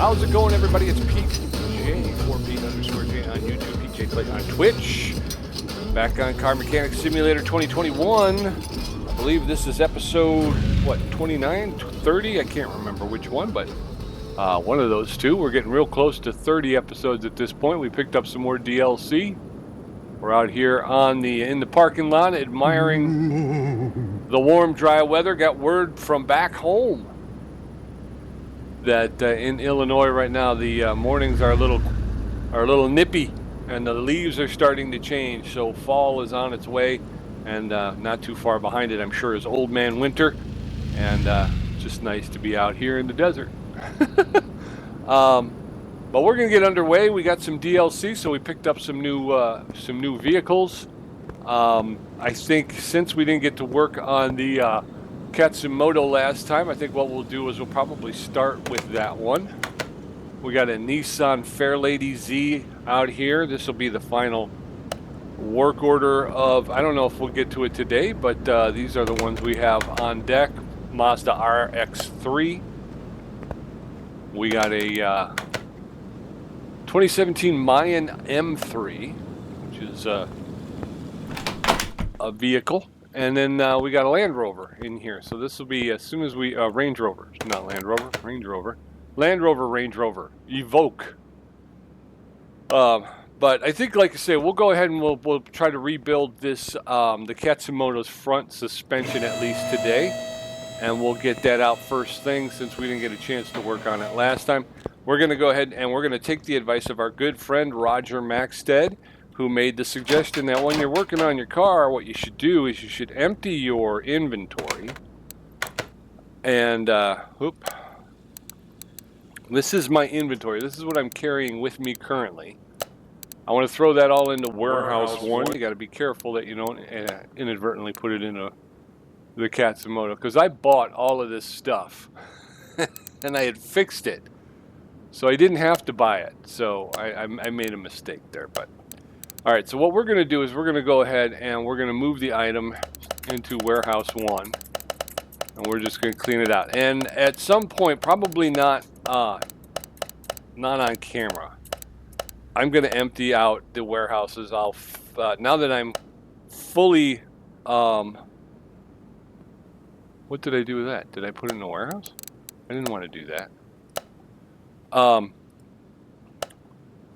How's it going, everybody? It's Pete J, 4P_J on YouTube, PJ Clayton on Twitch. Back on Car Mechanic Simulator 2021. I believe this is episode, 29, 30? I can't remember which one, but one of those two. We're getting real close to 30 episodes at this point. We picked up some more DLC. We're out here in the parking lot admiring the warm, dry weather. Got word from back home that in Illinois right now the mornings are a little nippy, and the leaves are starting to change. So fall is on its way, and not too far behind it, I'm sure, is Old Man Winter, and just nice to be out here in the desert. But we're gonna get underway. We got some DLC, so we picked up some new vehicles. I think since we didn't get to work on the Katsumoto last time, I think what we'll do is we'll probably start with that one. We got a Nissan Fairlady Z out here. This will be the final work order of, I don't know if we'll get to it today, but these are the ones we have on deck. Mazda RX-3. We got a 2017 Mayan M3, which is a vehicle. And then we got a Land Rover in here. So this will be as soon as we, Range Rover, not Land Rover, Range Rover. Land Rover, Range Rover, Evoque. But I think, like I say, we'll go ahead and we'll try to rebuild this, the Katsumoto's front suspension at least today. And we'll get that out first thing since we didn't get a chance to work on it last time. We're going to go ahead and we're going to take the advice of our good friend Roger Maxted, who made the suggestion that when you're working on your car, what you should do is you should empty your inventory. And, this is my inventory. This is what I'm carrying with me currently. I want to throw that all into Warehouse 1. You got to be careful that you don't inadvertently put it into the Katsumoto, because I bought all of this stuff and I had fixed it. So I didn't have to buy it. So I made a mistake there, but all right, so what we're going to do is we're going to go ahead and we're going to move the item into Warehouse 1. And we're just going to clean it out. And at some point, probably not on camera, I'm going to empty out the warehouses. Now that I'm fully... what did I do with that? Did I put it in the warehouse? I didn't want to do that.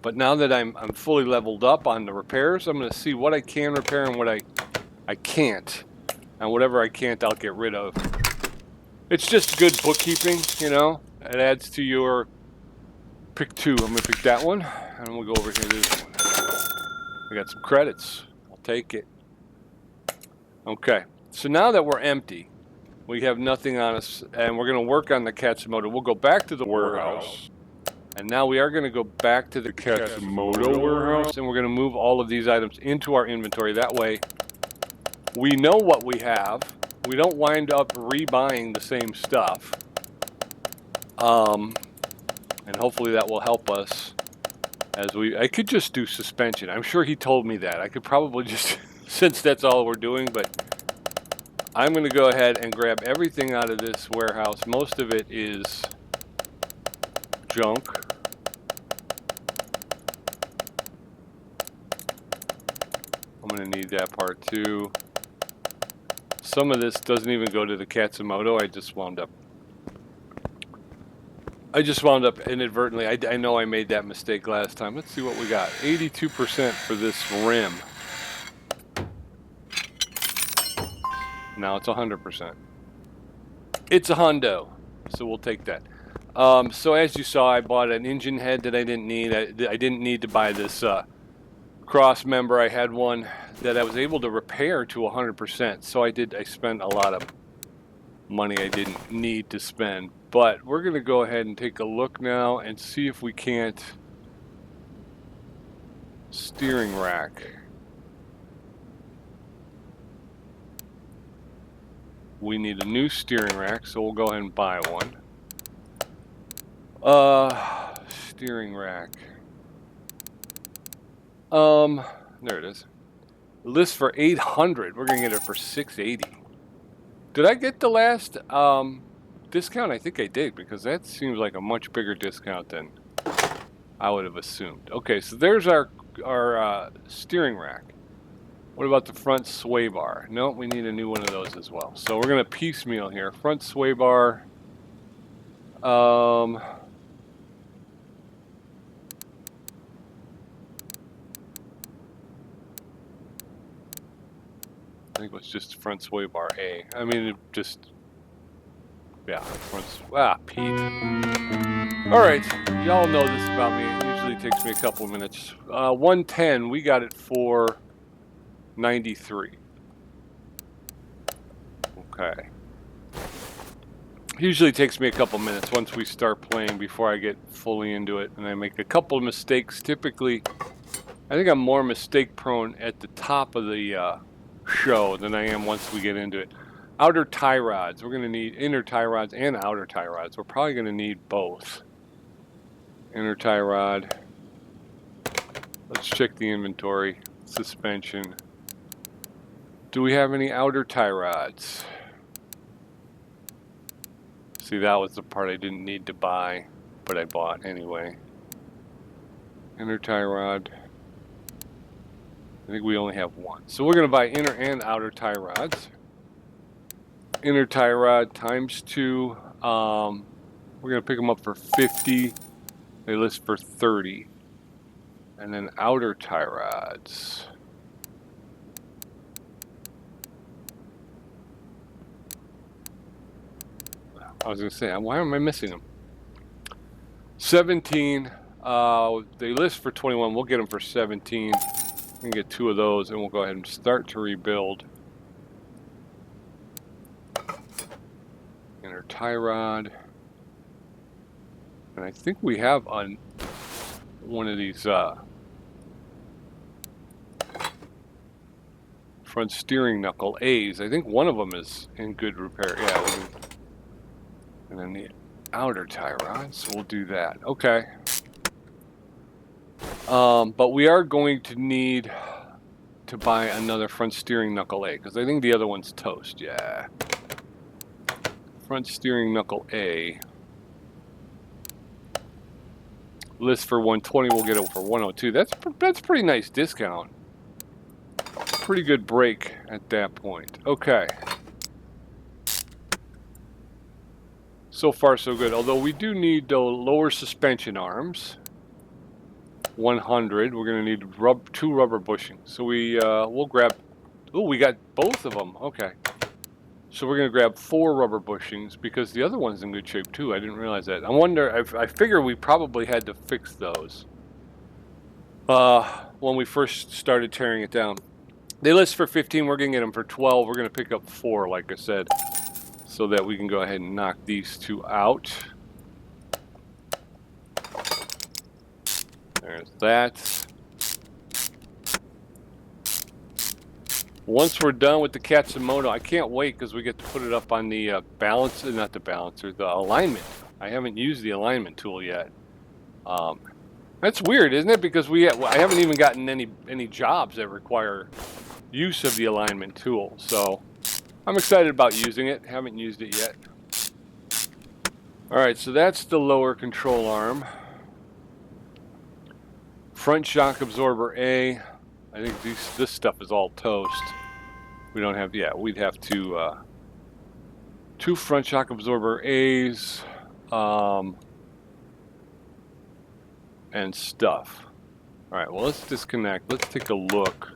But now that I'm fully leveled up on the repairs, I'm going to see what I can repair and what I can't. And whatever I can't, I'll get rid of. It's just good bookkeeping, you know. It adds to your... Pick two. I'm going to pick that one. And we'll go over here to this one. I got some credits. I'll take it. Okay. So now that we're empty, we have nothing on us, and we're going to work on the Katsumoto. We'll go back to the warehouse. And now we are going to go back to the Katsumoto warehouse, and we're going to move all of these items into our inventory. That way, we know what we have. We don't wind up rebuying the same stuff. And hopefully that will help us as I could just do suspension. I'm sure he told me that. I could probably just, since that's all we're doing, but I'm going to go ahead and grab everything out of this warehouse. Most of it is junk. I'm going to need that part too. Some of this doesn't even go to the Katsumoto. I just wound up inadvertently. I know I made that mistake last time. Let's see what we got. 82% for this rim. Now it's 100%. It's a Hondo, so we'll take that. So as you saw, I bought an engine head that I didn't need. I didn't need to buy this cross member. I had one that I was able to repair to 100%. So I spent a lot of money I didn't need to spend. But we're going to go ahead and take a look now and see if we can't... Steering rack. We need a new steering rack, so we'll go ahead and buy one. Steering rack. There it is. List for 800. We're gonna get it for 680. Did I get the last discount? I think I did, because that seems like a much bigger discount than I would have assumed. Okay, so there's our steering rack. What about the front sway bar? No, we need a new one of those as well. So we're going to piecemeal here. Front sway bar. I think it was just front sway bar A. I mean, it just, yeah, Pete. All right, y'all know this about me. It usually takes me a couple of minutes. 110, we got it for 93. Okay. Usually takes me a couple minutes once we start playing before I get fully into it, and I make a couple of mistakes. Typically, I think I'm more mistake prone at the top of the show than I am once we get into it. Outer tie rods. We're going to need inner tie rods and outer tie rods. We're probably going to need both. Inner tie rod. Let's check the inventory. Suspension. Do we have any outer tie rods? See, that was the part I didn't need to buy, but I bought anyway. Inner tie rod. I think we only have one. So we're going to buy inner and outer tie rods. Inner tie rod times 2. We're going to pick them up for 50. They list for 30. And then outer tie rods. I was going to say, why am I missing them? 17. They list for 21. We'll get them for 17. We can get 2 of those, and we'll go ahead and start to rebuild. Inner tie rod. And I think we have on one of these front steering knuckle A's. I think one of them is in good repair. Yeah. And then the outer tie rod, so we'll do that. Okay. But we are going to need to buy another front steering knuckle A, because I think the other one's toast. Yeah. Front steering knuckle A. List for 120, we'll get it for 102. That's pretty nice discount. Pretty good break at that point. Okay. So far, so good. Although we do need the lower suspension arms. 100. We're going to need 2 rubber bushings. So we'll grab. Oh, we got both of them. Okay. So we're going to grab 4 rubber bushings because the other one's in good shape too. I didn't realize that. I wonder. I figure we probably had to fix those when we first started tearing it down. They list for 15. We're going to get them for 12. We're going to pick up 4, like I said, so that we can go ahead and knock these 2 out. There's that. Once we're done with the Katsumoto, I can't wait because we get to put it up on the balancer, not the balancer, the alignment. I haven't used the alignment tool yet. That's weird, isn't it? Because I haven't even gotten any jobs that require use of the alignment tool. So I'm excited about using it. Haven't used it yet. All right, so that's the lower control arm. Front shock absorber A. I think this stuff is all toast. We don't have, yeah, we'd have to 2 front shock absorber A's and stuff. All right, well, let's disconnect. Let's take a look.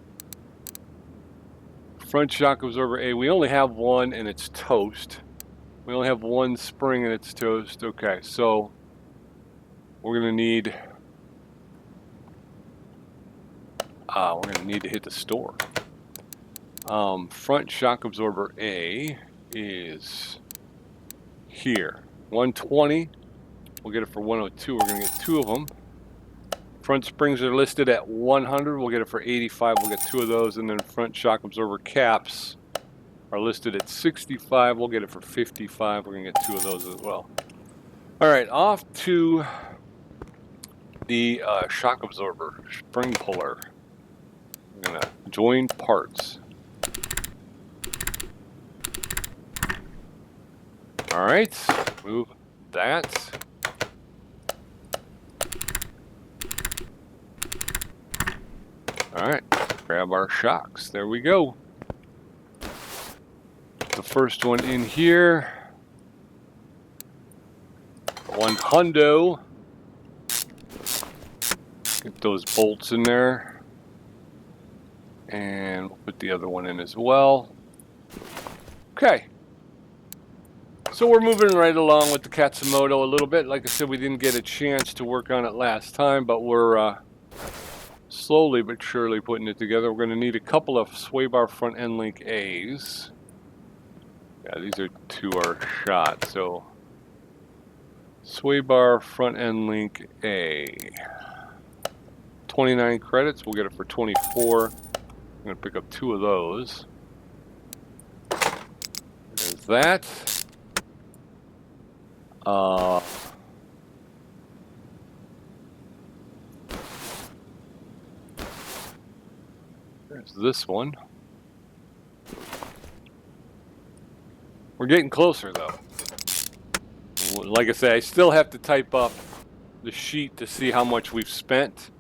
Front shock absorber A, we only have 1 and it's toast. We only have 1 spring and it's toast. Okay, so we're going to need to hit the store. Front shock absorber A is here. 120. We'll get it for 102. We're going to get 2 of them. Front springs are listed at 100. We'll get it for 85. We'll get 2 of those. And then front shock absorber caps are listed at 65. We'll get it for 55. We're going to get 2 of those as well. All right, off to the shock absorber spring puller. I'm going to join parts. All right, move that. All right, grab our shocks. There we go. The first one in here. 100. Get those bolts in there. And we'll put the other one in as well. Okay. So we're moving right along with the Katsumoto a little bit. Like I said, we didn't get a chance to work on it last time, but we're slowly but surely putting it together. We're going to need a couple of sway bar front end link A's. Yeah, these are to our shot. So sway bar front end link A. 29 credits. We'll get it for 24. I'm going to pick up 2 of those. There's that. There's this one. We're getting closer though. Like I say, I still have to type up the sheet to see how much we've spent.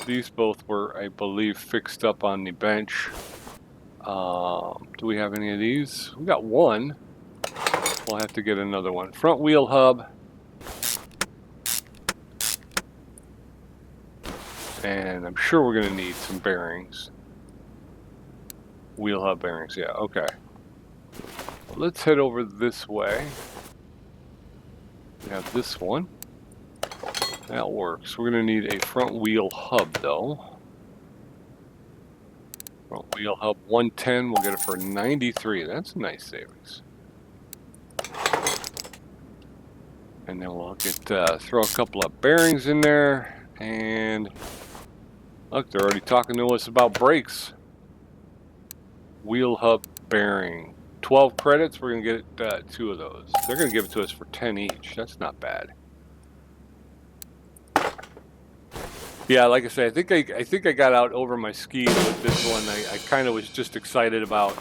These both were, I believe, fixed up on the bench. Do we have any of these? We got one. We'll have to get another one. Front wheel hub. And I'm sure we're going to need some bearings. Wheel hub bearings, yeah, okay. Let's head over this way. We have this one. That works. We're going to need a front wheel hub, though. Front wheel hub 110. We'll get it for 93. That's a nice savings. And then we'll get throw a couple of bearings in there. And look, they're already talking to us about brakes. Wheel hub bearing. 12 credits. We're going to get 2 of those. They're going to give it to us for 10 each. That's not bad. Yeah, like I say, I think I got out over my skis with this one. I kind of was just excited about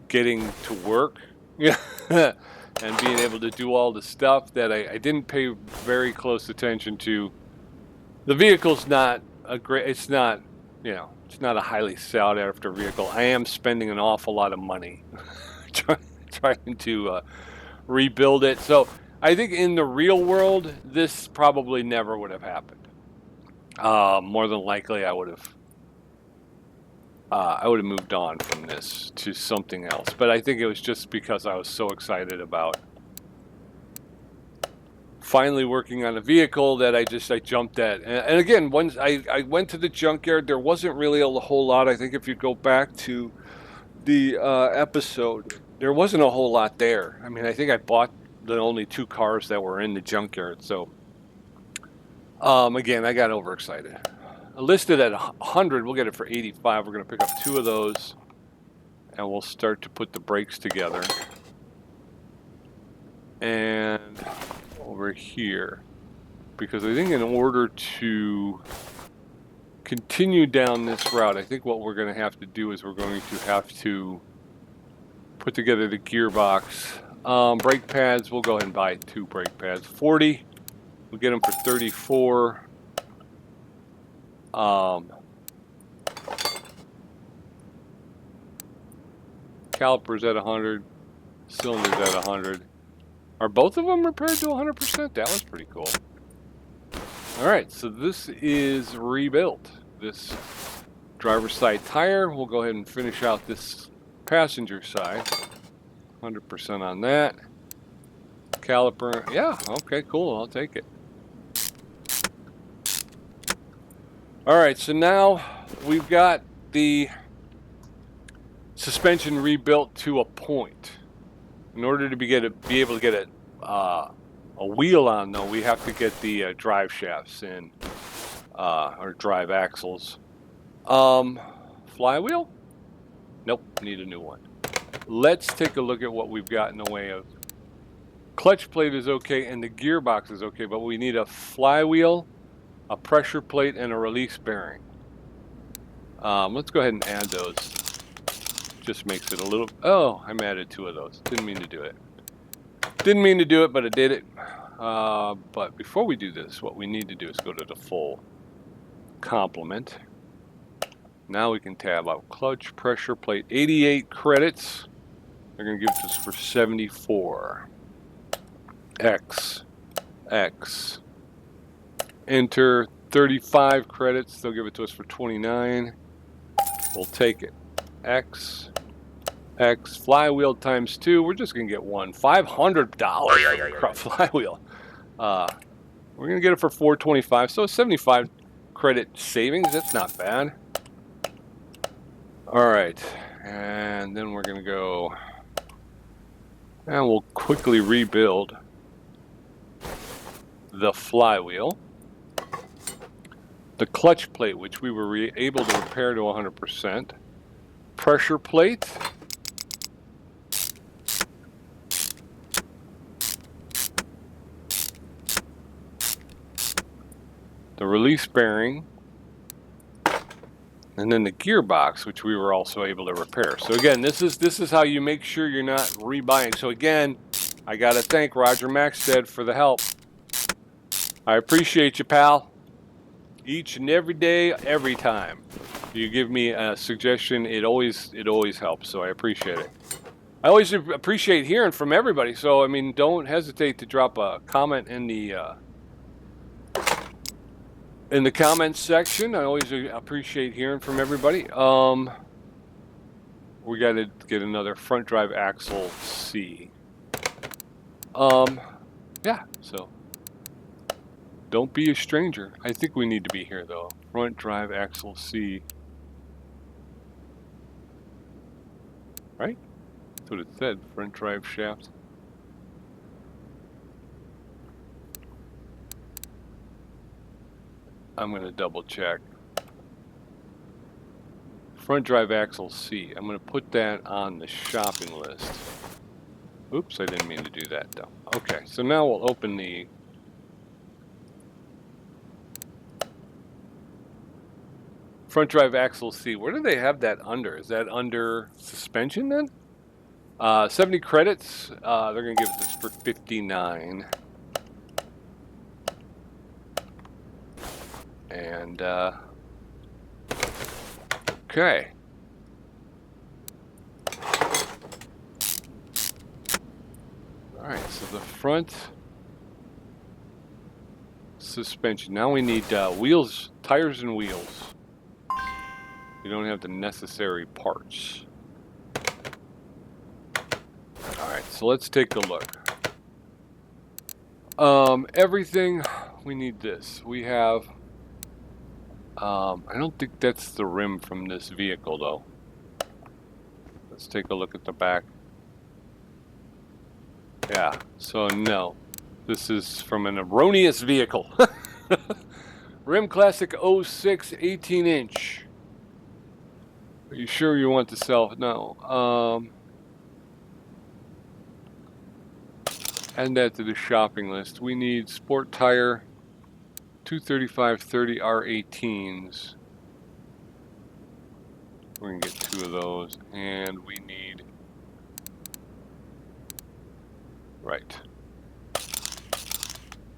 getting to work, yeah, and being able to do all the stuff that I didn't pay very close attention to. The vehicle's not a great. It's not, you know, it's not a highly sought after vehicle. I am spending an awful lot of money trying to rebuild it. So I think in the real world, this probably never would have happened. More than likely, I would have moved on from this to something else. But I think it was just because I was so excited about finally working on a vehicle that I jumped at. And again, once I went to the junkyard, there wasn't really a whole lot. I think if you go back to the episode, there wasn't a whole lot there. I mean, I think I bought the only 2 cars that were in the junkyard. So again, I got overexcited. Listed at 100, we'll get it for 85. We're going to pick up 2 of those, and we'll start to put the brakes together. And over here, because I think in order to continue down this route, I think what we're going to have to do is we're going to have to put together the gearbox. Brake pads, we'll go ahead and buy 2 brake pads. 40. We'll get them for 34. Calipers at 100. Cylinders at 100. Are both of them repaired to 100%? That was pretty cool. Alright, so this is rebuilt. This driver's side tire. We'll go ahead and finish out this passenger side. 100% on that. Caliper. Yeah, okay, cool. I'll take it. Alright, so now we've got the suspension rebuilt to a point. In order to be able to get a wheel on, though, we have to get the drive shafts in, or drive axles. Flywheel? Nope, need a new one. Let's take a look at what we've got in the way of. Clutch plate is okay, and the gearbox is okay, but we need a flywheel, a pressure plate, and a release bearing. Let's go ahead and add those. Just makes it a little... Oh, I'm added 2 of those. Didn't mean to do it. Didn't mean to do it, but I did it. But before we do this, what we need to do is go to the full complement. Now we can tab out clutch pressure plate. 88 credits. They're going to give it to us for 74. X. Enter 35 credits. They'll give it to us for 29. We'll take it. X. Flywheel times 2. We're just going to get one. $500 for a flywheel. We're going to get it for 425. So 75 credit savings. That's not bad. All right. And then we're going to go, and we'll quickly rebuild the flywheel. The clutch plate, which we were able to repair to 100%. Pressure plate. The release bearing. And then the gearbox, which we were also able to repair. So again, this is how you make sure you're not rebuying. So again, I got to thank Roger Maxted for the help. I appreciate you, pal. Each and every day, every time you give me a suggestion, it always helps. So I appreciate it. I always appreciate hearing from everybody. So I mean, don't hesitate to drop a comment in the comments section. I always appreciate hearing from everybody. We got to get another front drive axle C. Yeah. So. Don't be a stranger. I think we need to be here, though. Front drive axle C. Right? That's what it said. Front drive shaft. I'm going to double check. Front drive axle C. I'm going to put that on the shopping list. Oops, I didn't mean to do that, though. Okay, so now we'll open the front drive axle C. Where do they have that under? Is that under suspension then? 70 credits. They're going to give this for 59. And, okay. All right, so the front suspension. Now we need wheels, tires and wheels. We don't have the necessary parts. All right, so let's take a look. Everything, we need this. We have, I don't think that's the rim from this vehicle though. Let's take a look at the back. Yeah, so no. This is from an erroneous vehicle. Rim Classic 06 18-inch. Are you sure you want to sell? No. Add that to the shopping list. We need sport tire 235/30 R18s. We're going to get 2 of those. And we need... Right.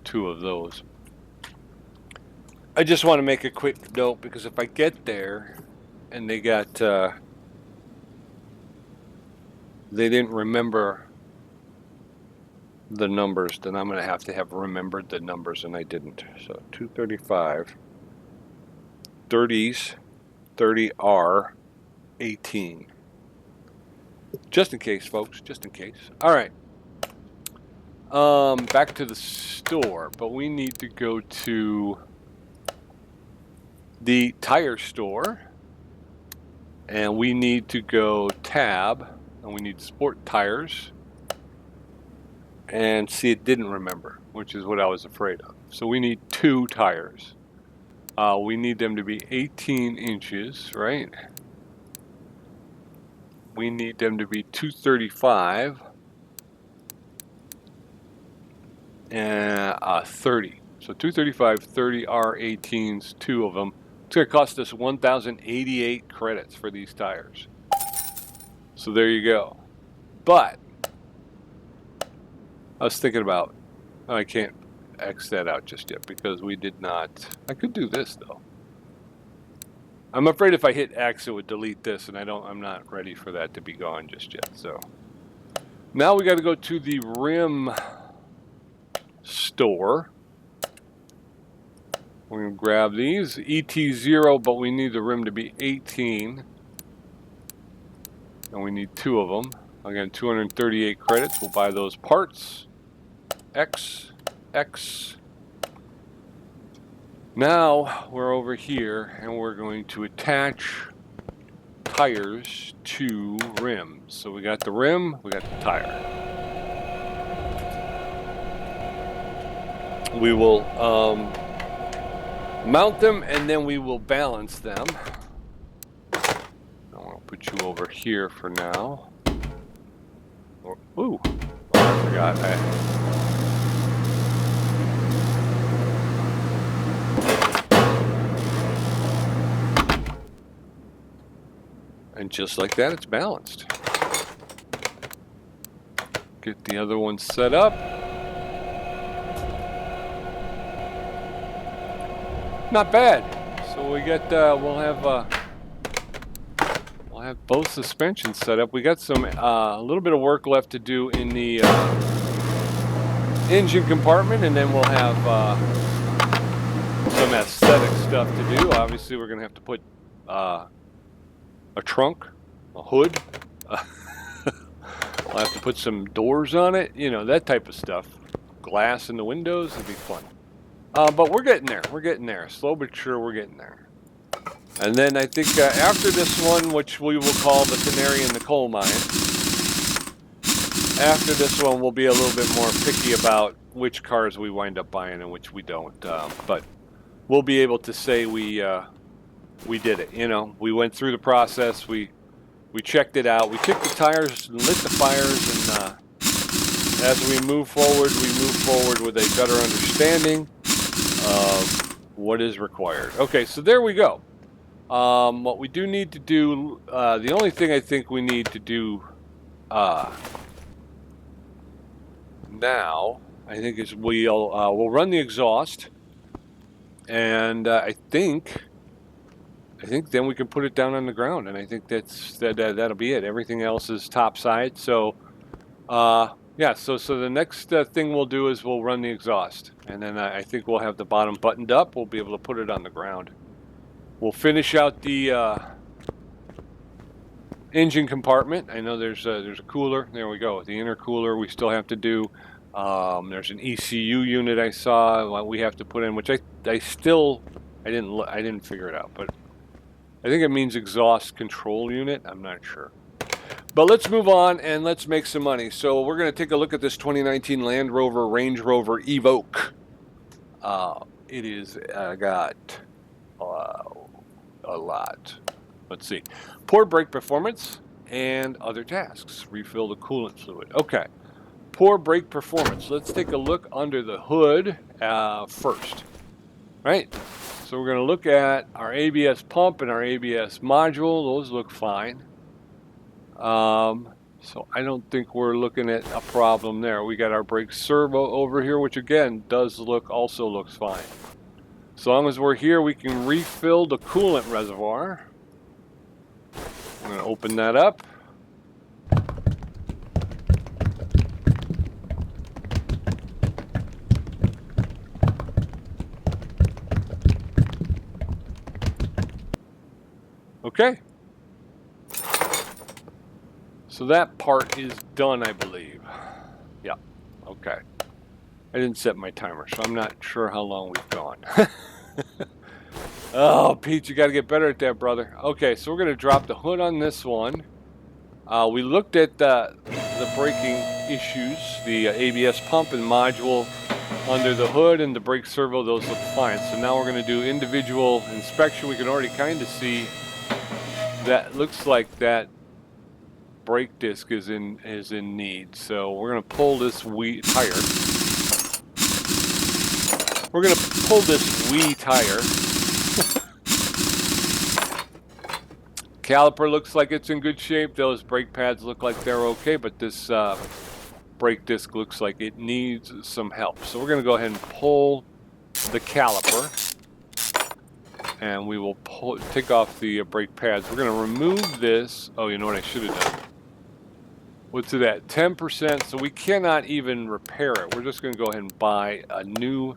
2 of those. I just want to make a quick note because if I get there and they got they didn't remember the numbers, then I'm going to have remembered the numbers, and I didn't. So 235 30s 30R 18. Just in case, folks, just in case. All right. Back to the store, but we need to go to the tire store, and we need to go tab, and we need sport tires, and see, it didn't remember, which is what I was afraid of. So we need 2 tires. We need them to be 18 inches, right? We need them to be 235 and 30. So 235 30 R18s, 2 of them. It's going to cost us 1,088 credits for these tires. So there you go. But I was thinking about, I can't X that out just yet because we did not. I could do this though. I'm afraid if I hit X, it would delete this, and I'm not ready for that to be gone just yet. So now we got to go to the rim store. We're going to grab these. ET0, but we need the rim to be 18. And we need 2 of them. Again, 238 credits. We'll buy those parts. X, X. Now we're over here and we're going to attach tires to rims. So we got the rim, we got the tire. We will mount them and then we will balance them. I'll put you over here for now. Ooh, I forgot. And just like that, it's balanced. Get the other one set up. Not bad. So we get, we'll have both suspensions set up. We got some, a little bit of work left to do in the engine compartment, and then we'll have some aesthetic stuff to do. Obviously, we're going to have to put a trunk, a hood. We'll have to put some doors on it, you know, that type of stuff. Glass in the windows, it'd be fun. But we're getting there. We're getting there. Slow but sure, we're getting there. And then I think after this one, which we will call the Canary in the Coal Mine, after this one, we'll be a little bit more picky about which cars we wind up buying and which we don't. But we'll be able to say we did it. You know, we went through the process. We checked it out. We kicked the tires and lit the fires. And as we move forward with a better understanding of what is required. Okay, so there we go. What we do need to do, the only thing I think we need to do now, I think, is we'll run the exhaust, and I think then we can put it down on the ground, and I think that'll be it. Everything else is topside. So yeah, so the next thing we'll do is we'll run the exhaust, and then I think we'll have the bottom buttoned up. We'll be able to put it on the ground. We'll finish out the engine compartment. I know there's a cooler. There we go. The intercooler we still have to do. There's an ECU unit I saw we have to put in, which I didn't figure it out, but I think it means exhaust control unit. I'm not sure. But let's move on and let's make some money. So we're going to take a look at this 2019 Land Rover Range Rover Evoque. It is got a lot. Let's see. Poor brake performance and other tasks. Refill the coolant fluid. Okay. Poor brake performance. Let's take a look under the hood first. Right? So we're going to look at our ABS pump and our ABS module. Those look fine. So I don't think we're looking at a problem there. We got our brake servo over here, which again also looks fine. So long as we're here, we can refill the coolant reservoir. I'm going to open that up. Okay. So that part is done, I believe. Yeah. Okay. I didn't set my timer, so I'm not sure how long we've gone. Oh, Pete, you got to get better at that, brother. Okay, so we're going to drop the hood on this one. We looked at the braking issues, the ABS pump and module under the hood and the brake servo. Those look fine. So now we're going to do individual inspection. We can already kind of see that looks like that brake disc is in need. So we're going to pull this tire. We're going to pull this wee tire. Caliper looks like it's in good shape. Those brake pads look like they're okay, but this brake disc looks like it needs some help. So we're going to go ahead and pull the caliper, and we will take off the brake pads. We're going to remove this. Oh, you know what I should have done? What's it at? 10%. So we cannot even repair it. We're just going to go ahead and buy a new.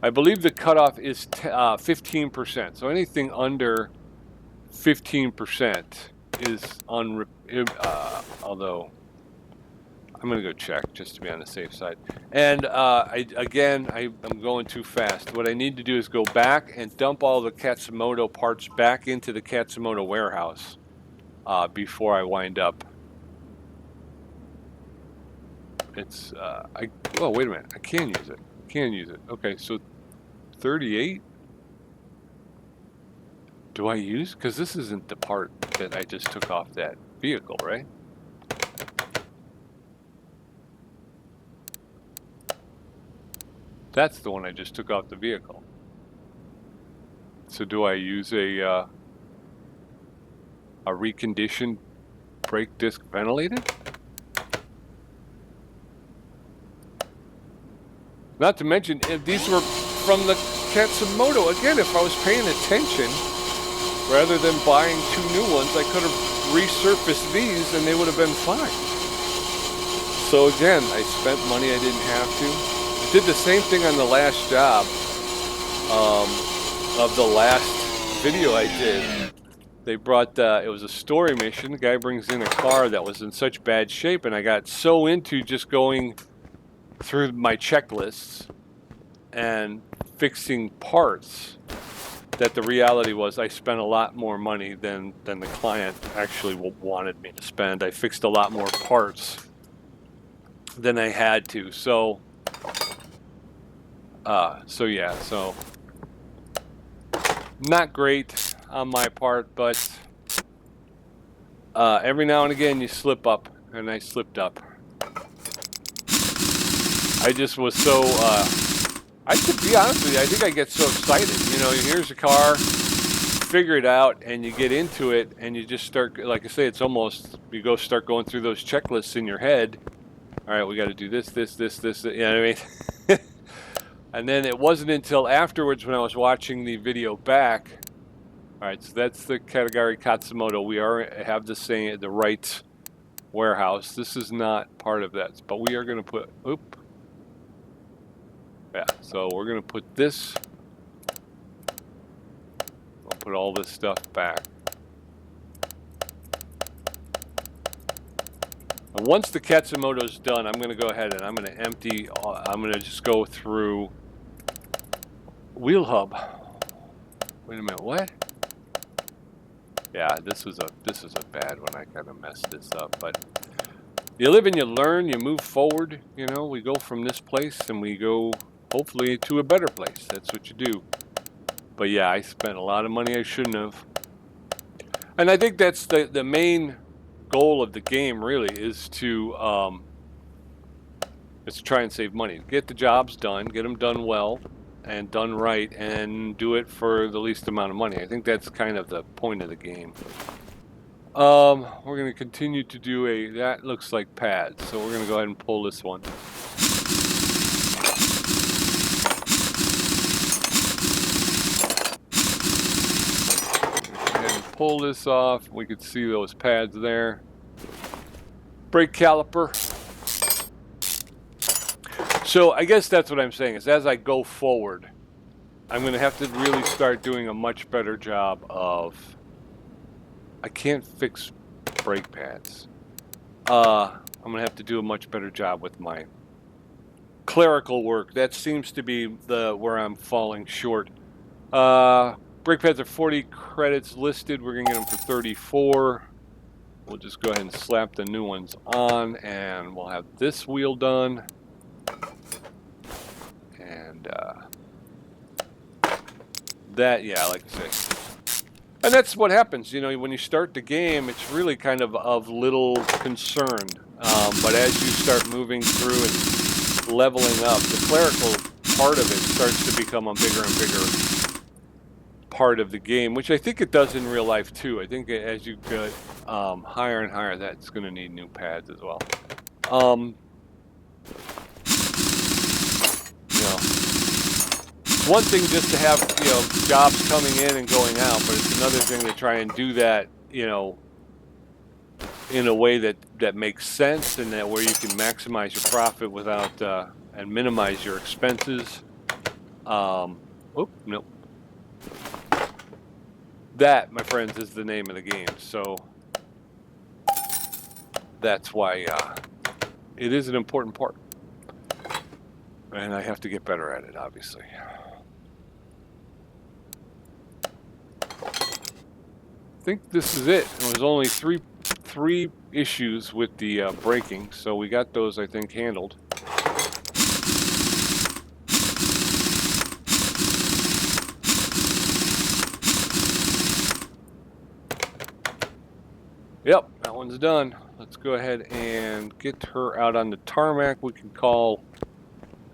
I believe the cutoff is 15%. So anything under 15% is although I'm going to go check just to be on the safe side. And I'm going too fast. What I need to do is go back and dump all the Katsumoto parts back into the Katsumoto warehouse before I wind up. It's oh, wait a minute. I can use it. Okay, so 38. Do I use? Because this isn't the part that I just took off that vehicle, right? That's the one I just took off the vehicle. So do I use a reconditioned brake disc ventilated? Not to mention, if these were from the Katsumoto, again, if I was paying attention, rather than buying 2 new ones, I could have resurfaced these and they would have been fine. So again, I spent money I didn't have to. I did the same thing on the last job of the last video I did. They brought, it was a story mission. The guy brings in a car that was in such bad shape, and I got so into just going through my checklists and fixing parts that the reality was I spent a lot more money than the client actually wanted me to spend. I fixed a lot more parts than I had to. So not great on my part, but every now and again you slip up, and I slipped up. I just was so, I could be honest with you, I think I get so excited. You know, here's a car, figure it out, and you get into it, and you just start, like I say, it's almost, you start going through those checklists in your head. All right, we got to do this, you know what I mean? And then it wasn't until afterwards when I was watching the video back. All right, so that's the Katagari Katsumoto. We have the right warehouse. This is not part of that, but we are going to put, yeah, so we're going to put this, I'll put all this stuff back. And once the Katsumoto's done, I'm going to go ahead and I'm going to empty, I'm going to just go through wheel hub. Wait a minute, what? Yeah, this is a bad one. I kind of messed this up, but you live and you learn, you move forward, you know, we go from this place and we go hopefully to a better place. That's what you do. But yeah, I spent a lot of money I shouldn't have. And I think that's the main goal of the game really is to try and save money. Get the jobs done, get them done well and done right, and do it for the least amount of money. I think that's kind of the point of the game. We're going to continue to do that looks like pads, so we're going to go ahead and pull this one. Go ahead and pull this off. We could see those pads there. Brake caliper. So I guess that's what I'm saying is as I go forward, I'm going to have to really start doing a much better job of, I can't fix brake pads. I'm going to have to do a much better job with my clerical work. That seems to be where I'm falling short. Brake pads are 40 credits listed. We're going to get them for 34. We'll just go ahead and slap the new ones on, and we'll have this wheel done. And that, yeah, like I say. And that's what happens, you know, when you start the game, it's really kind of little concern. But as you start moving through and leveling up, the clerical part of it starts to become a bigger and bigger part of the game, which I think it does in real life too. I think as you get higher and higher, that's going to need new pads as well. You know, it's one thing just to have, you know, jobs coming in and going out, but it's another thing to try and do that, you know, in a way that makes sense and that where you can maximize your profit without and minimize your expenses. Oh, no. That, my friends, is the name of the game. So that's why it is an important part. And I have to get better at it, obviously. I think this is it. There was only three issues with the braking, so we got those, I think, handled. Yep, that one's done. Let's go ahead and get her out on the tarmac. We can call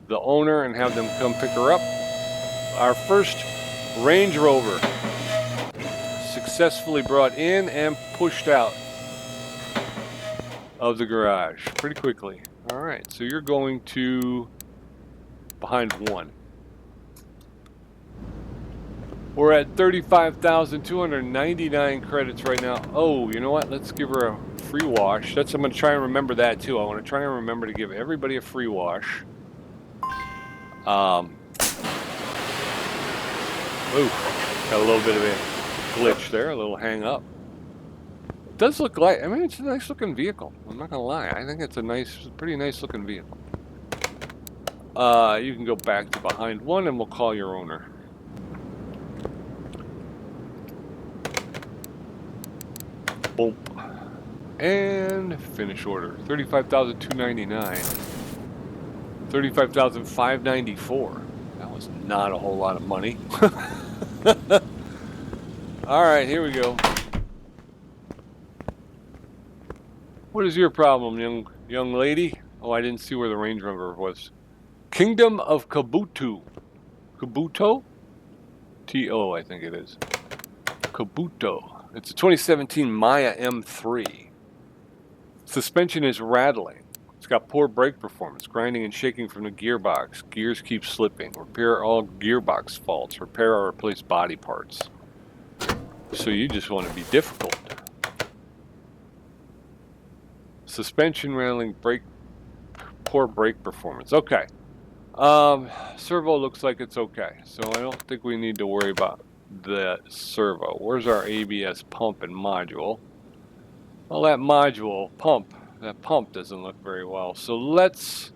the owner and have them come pick her up. Our first Range Rover successfully brought in and pushed out of the garage pretty quickly. All right, so you're going to behind one. We're at 35,299 credits right now. Oh, you know what? Let's give her a free wash. I'm going to try and remember that too. I want to try and remember to give everybody a free wash. Ooh, got a little bit of a glitch there, a little hang up. It does look like, I mean, it's a nice looking vehicle. I'm not going to lie. I think it's a pretty nice looking vehicle. You can go back to behind one and we'll call your owner. Boom. And finish order. 35,299. 35,594. That was not a whole lot of money. All right, here we go. What is your problem, young lady? Oh, I didn't see where the Range Rover was. Kingdom of Kabuto. Kabuto? T-O, I think it is. Kabuto. It's a 2017 Maya M3. Suspension is rattling. It's got poor brake performance, grinding and shaking from the gearbox. Gears keep slipping. Repair all gearbox faults. Repair or replace body parts. So you just want to be difficult. Suspension rattling, poor brake performance. Okay. Servo looks like it's okay. So I don't think we need to worry about the servo. Where's our ABS pump and module? Well, that pump doesn't look very well. So let's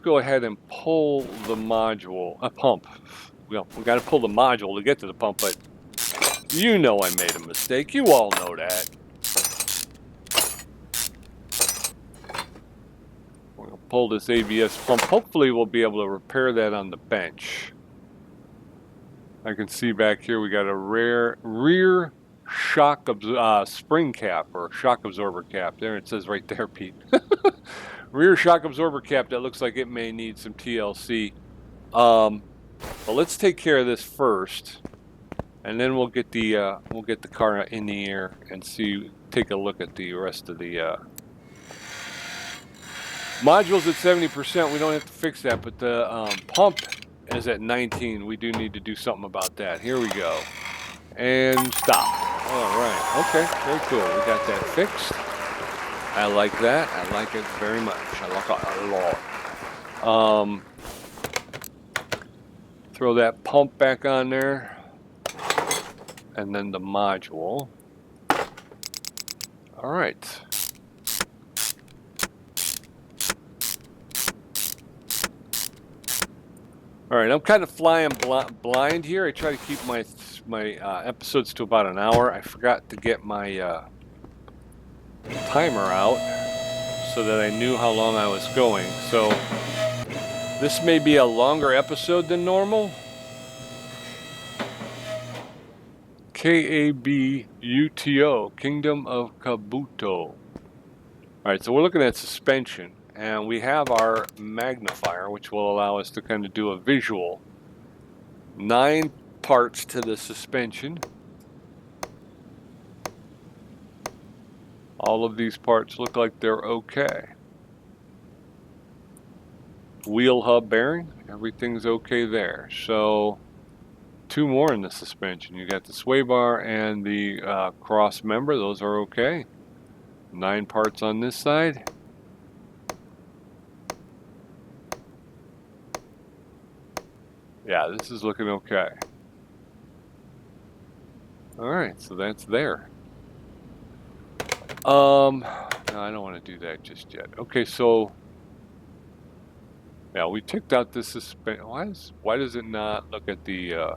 go ahead and pull the module, pump. Well, we got to pull the module to get to the pump, but you know I made a mistake. You all know that. We're going to pull this ABS pump. Hopefully we'll be able to repair that on the bench. I can see back here we got a rear shock spring cap or shock absorber cap. There it says right there, Pete. Rear shock absorber cap that looks like it may need some TLC. But let's take care of this first, and then we'll get the car in the air and take a look at the rest of the modules at 70%. We don't have to fix that, but the pump is at 19. We do need to do something about that. Here we go. And stop. All right. Okay. Very cool. We got that fixed. I like that. I like it very much. I like it a lot. Throw that pump back on there. And then the module. All right. All right, I'm kind of flying blind here. I try to keep my episodes to about an hour. I forgot to get my timer out so that I knew how long I was going. So this may be a longer episode than normal. K-A-B-U-T-O, Kingdom of Kabuto. All right, so we're looking at suspension. And we have our magnifier, which will allow us to kind of do a visual. 9 parts to the suspension. All of these parts look like they're okay. Wheel hub bearing, everything's okay there. So 2 more in the suspension. You got the sway bar and the cross member. Those are okay. 9 parts on this side. Yeah, this is looking okay. All right, so that's there. No, I don't want to do that just yet. Okay, so yeah, we took out this suspension. Why does it not look at the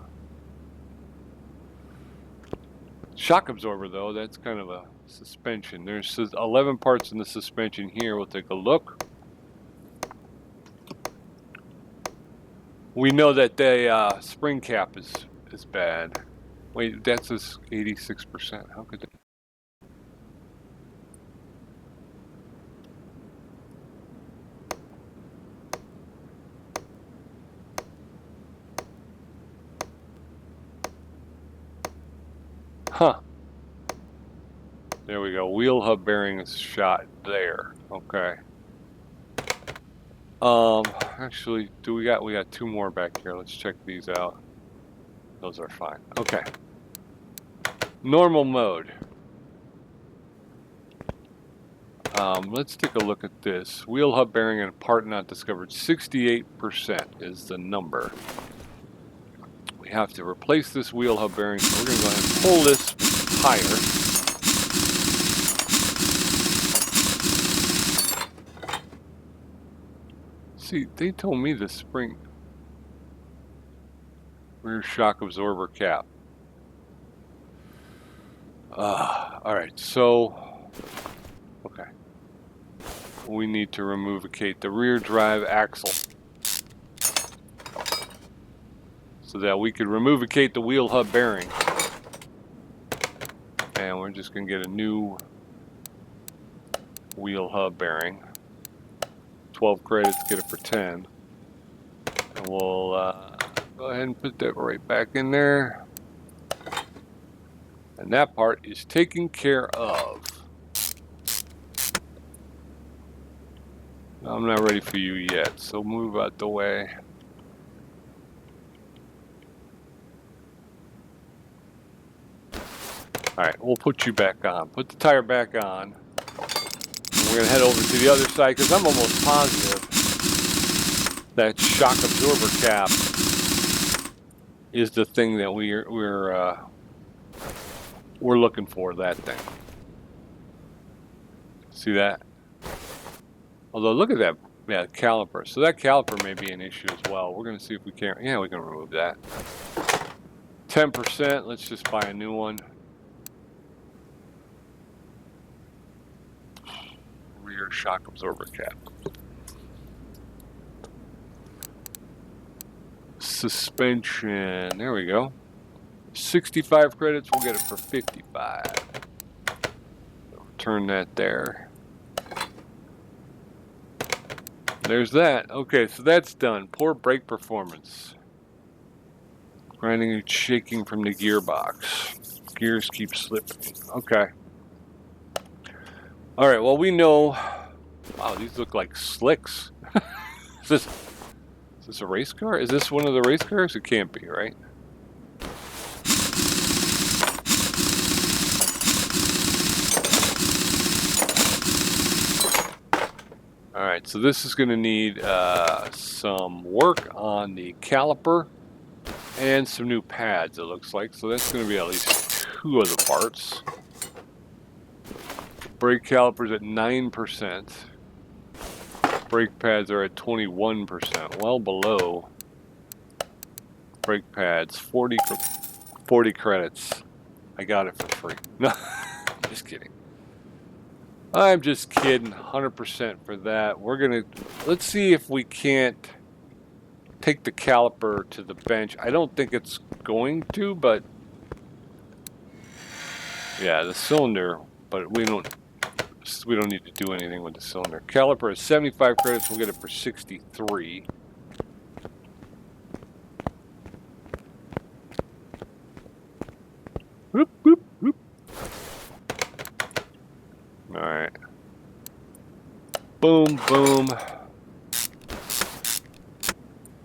shock absorber though? That's kind of a suspension. There's 11 parts in the suspension here. We'll take a look. We know that the spring cap is bad. Wait, that's 86%. How could that? Huh. There we go. Wheel hub bearing is shot there. Okay. Actually, we got 2 more back here. Let's check these out. Those are fine. Okay. Normal mode. Let's take a look at this. Wheel hub bearing and part not discovered. 68% is the number. We have to replace this wheel hub bearing, so we're going to go ahead and pull this higher. See, they told me the spring rear shock absorber cap. All right, so okay, we need to removicate the rear drive axle so that we could removicate the wheel hub bearing, and we're just gonna get a new wheel hub bearing. 12 credits, get it for 10. And we'll go ahead and put that right back in there. And that part is taken care of. I'm not ready for you yet, so move out the way. Alright, we'll put you back on. Put the tire back on. We're going to head over to the other side because I'm almost positive that shock absorber cap is the thing that we're looking for. That thing. See that? Although look at that, yeah, caliper. So that caliper may be an issue as well. We're going to see if we can. Yeah, we can remove that. 10%. Let's just buy a new one. Rear shock absorber cap. Suspension. There we go. 65 credits. We'll get it for 55. Return that there. There's that. Okay, so that's done. Poor brake performance. Grinding and shaking from the gearbox. Gears keep slipping. Okay. All right, well, we know. Wow, these look like slicks. Is this a race car? Is this one of the race cars? It can't be, right? All right, so this is going to need some work on the caliper and some new pads, it looks like. So that's going to be at least 2 of the parts. Brake calipers at 9%. Brake pads are at 21%, well below. Brake pads, 40 credits. I got it for free. No, just kidding. I'm just kidding. 100% for that. Let's see if we can't take the caliper to the bench. I don't think it's going to, but yeah, the cylinder. But we don't need to do anything with the cylinder. Caliper is 75 credits. We'll get it for 63. Whoop, whoop, whoop. All Boom, boom.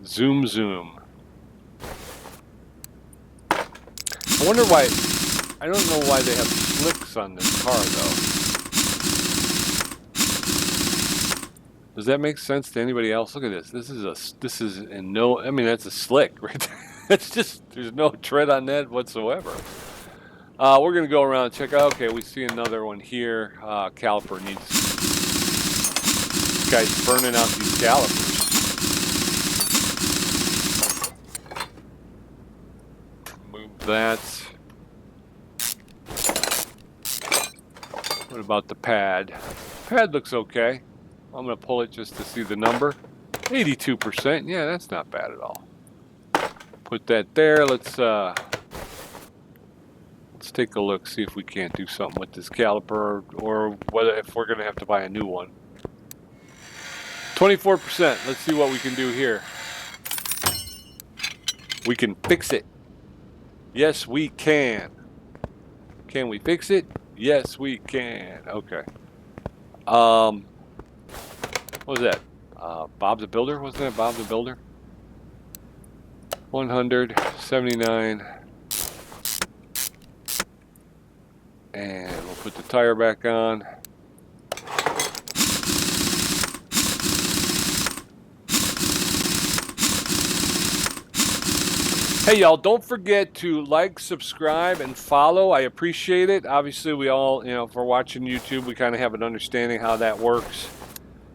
Zoom, zoom. I wonder why. I don't know why they have slicks on this car, though. Does that make sense to anybody else? Look at this. This is in no. I mean, that's a slick right there. It's just there's no tread on that whatsoever. We're gonna go around and check out. Okay, we see another one here. Caliper needs. This guy's burning out these calipers. Move that. What about the pad? Pad looks okay. I'm going to pull it just to see the number. 82%. Yeah, that's not bad at all. Put that there. Let's take a look, see if we can't do something with this caliper, or whether if we're going to have to buy a new one. 24%. Let's see what we can do here. We can fix it. Yes, we can. Can we fix it? Yes, we can. Okay. What was that? Bob the Builder? Wasn't that Bob the Builder? 179. And we'll put the tire back on. Hey y'all, don't forget to like, subscribe, and follow. I appreciate it. Obviously, we all, if we're watching YouTube, we kind of have an understanding how that works.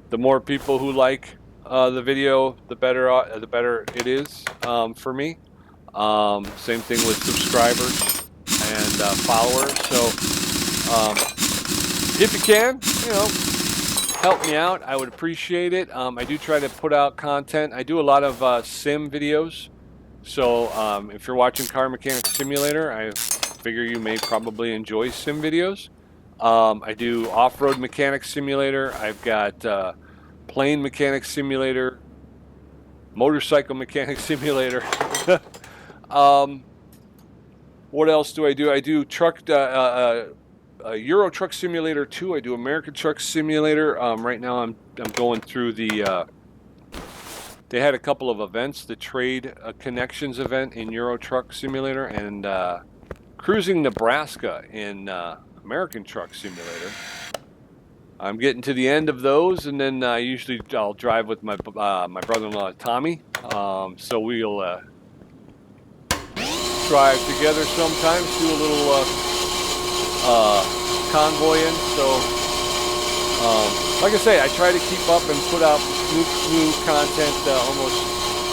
The more people who like the video, the better it is for me. Same thing with subscribers and followers. So if you can, help me out. I would appreciate it. I do try to put out content. I do a lot of sim videos. So if you're watching Car Mechanic Simulator, I figure you may probably enjoy sim videos. I do off-road mechanic simulator. I've got plane mechanic simulator, motorcycle mechanic simulator. What else do? I do truck, Euro Truck Simulator 2. I do American Truck Simulator. Right now I'm going through the. They had a couple of events, the Trade Connections event in Euro Truck Simulator, and Cruising Nebraska in American Truck Simulator. I'm getting to the end of those, and then usually I'll drive with my my brother-in-law Tommy. So we'll drive together sometimes, do a little convoying. So, like I say, I try to keep up and put out new content almost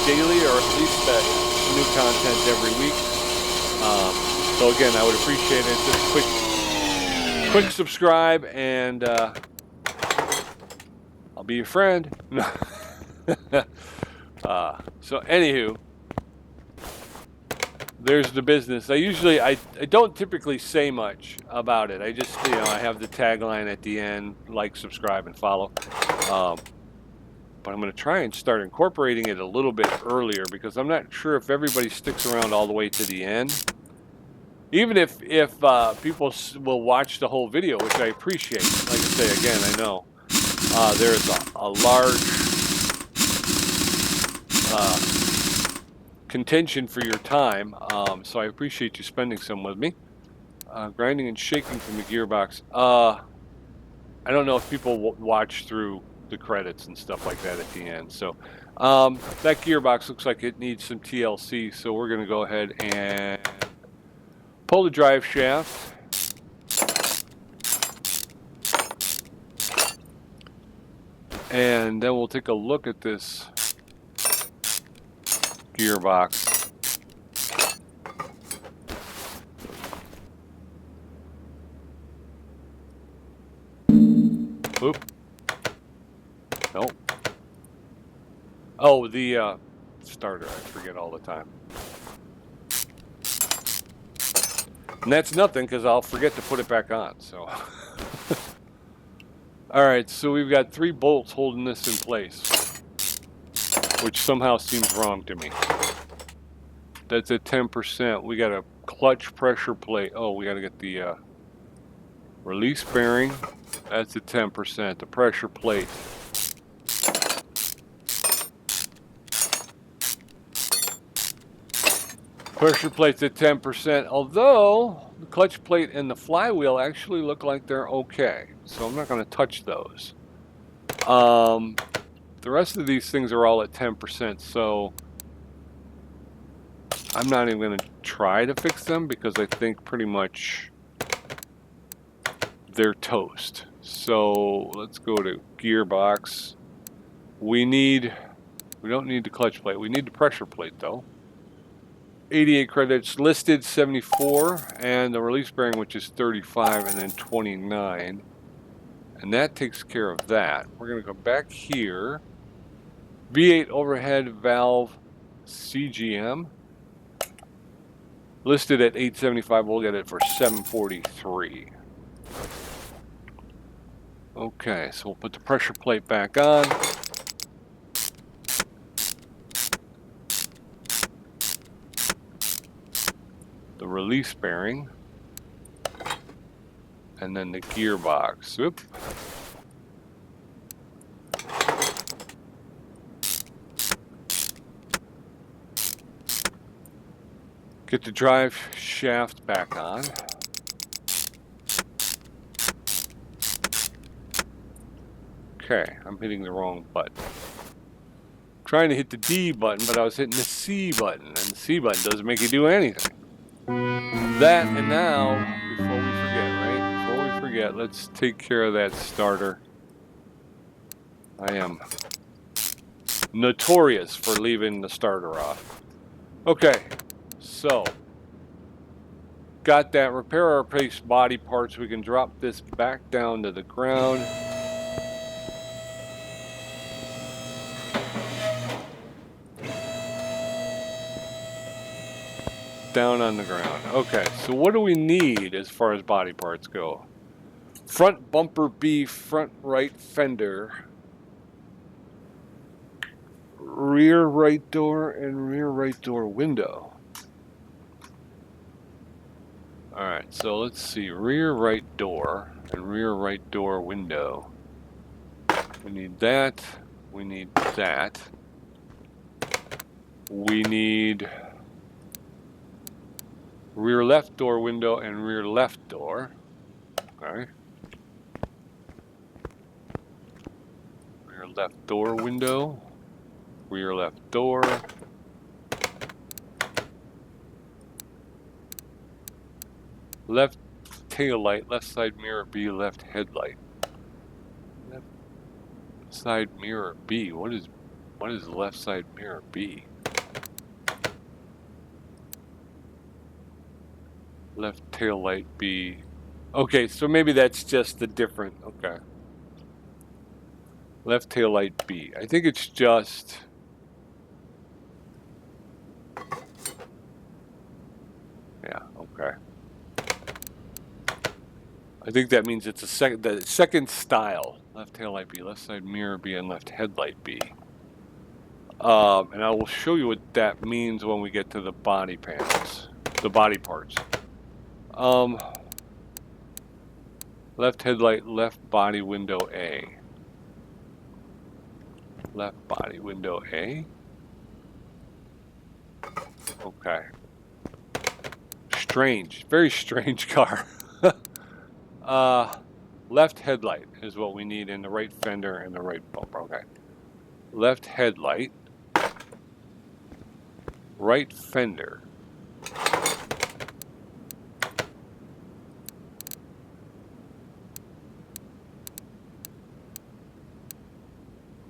daily, or at least new content every week. So again, I would appreciate it. Just quick subscribe, and I'll be your friend. So anywho, there's the business. I don't typically say much about it. I just, I have the tagline at the end: like, subscribe, and follow. But I'm going to try and start incorporating it a little bit earlier, because I'm not sure if everybody sticks around all the way to the end. Even if people will watch the whole video, which I appreciate. Like I say, again, I know there's a large contention for your time, so I appreciate you spending some with me. Grinding and shaking from the gearbox. I don't know if people watch through the credits and stuff like that at the end. So that gearbox looks like it needs some TLC, so we're going to go ahead and pull the drive shaft. And then we'll take a look at this gearbox. Oop. Nope. Oh, the starter. I forget all the time. And that's nothing, because I'll forget to put it back on. So, all right. So we've got 3 bolts holding this in place, which somehow seems wrong to me. That's at 10%. We got a clutch pressure plate. Oh, we got to get the Release bearing, that's at 10%. The pressure plate. Pressure plate's at 10%, although the clutch plate and the flywheel actually look like they're okay. So I'm not going to touch those. The rest of these things are all at 10%, so I'm not even going to try to fix them because I think pretty much they're toast. So let's go to gearbox. We don't need the clutch plate. We need the pressure plate though. 88 credits, listed 74, and the release bearing, which is 35, and then 29. And that takes care of that. We're going to go back here. V8 overhead valve CGM. Listed at 875, we'll get it for 743. Okay, so we'll put the pressure plate back on. The release bearing. And then the gearbox. Oop. Get the drive shaft back on. Okay, I'm hitting the wrong button. Trying to hit the D button, but I was hitting the C button, and the C button doesn't make you do anything. That, and now, before we forget, let's take care of that starter. I am notorious for leaving the starter off. Okay, so got that. Repair or replace body parts. We can drop this back down to the ground. Down on the ground. Okay, so what do we need as far as body parts go? Front bumper B, front right fender, rear right door, and rear right door window. Alright, so let's see. Rear right door and rear right door window. We need that. We need that. We need rear left door window and rear left door. Okay. Rear left door window. Rear left door. Left tail light, left side mirror B, left headlight. Left side mirror B. What is left side mirror B? Left tail light B. Okay, so maybe that's just the different. Okay. Left tail light B. I think it's just. Yeah. Okay. I think that means it's the second style. Left tail light B, left side mirror B, and left headlight B. And I will show you what that means when we get to the body panels, the body parts. Left headlight, left body window A. Left body window A. Okay. Strange, very strange car. Left headlight is what we need in the right fender and the right bumper. Okay. Left headlight. Right fender.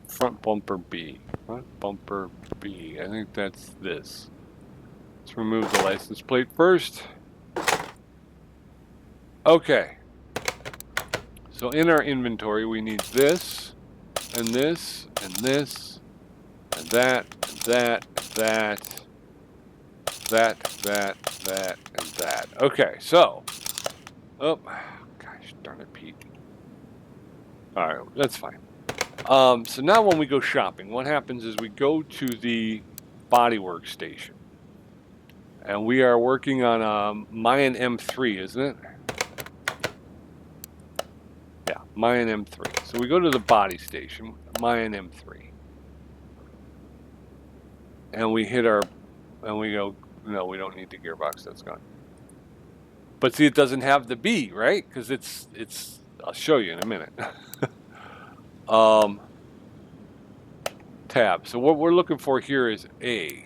Front bumper B. Front bumper B. I think that's this. Let's remove the license plate first. Okay. So in our inventory, we need this, and this, and this, and that, and that, and that, that, and that. Okay, so, oh, gosh darn it, Pete. All right, that's fine. So now when we go shopping, what happens is we go to the bodywork station. And we are working on a Mayan M3, isn't it? Mayan M3. So we go to the body station, Mayan M3. And we hit our, and we go, no, we don't need the gearbox, that's gone. But see, it doesn't have the B, right? Because it's, I'll show you in a minute. Tab. So what we're looking for here is A.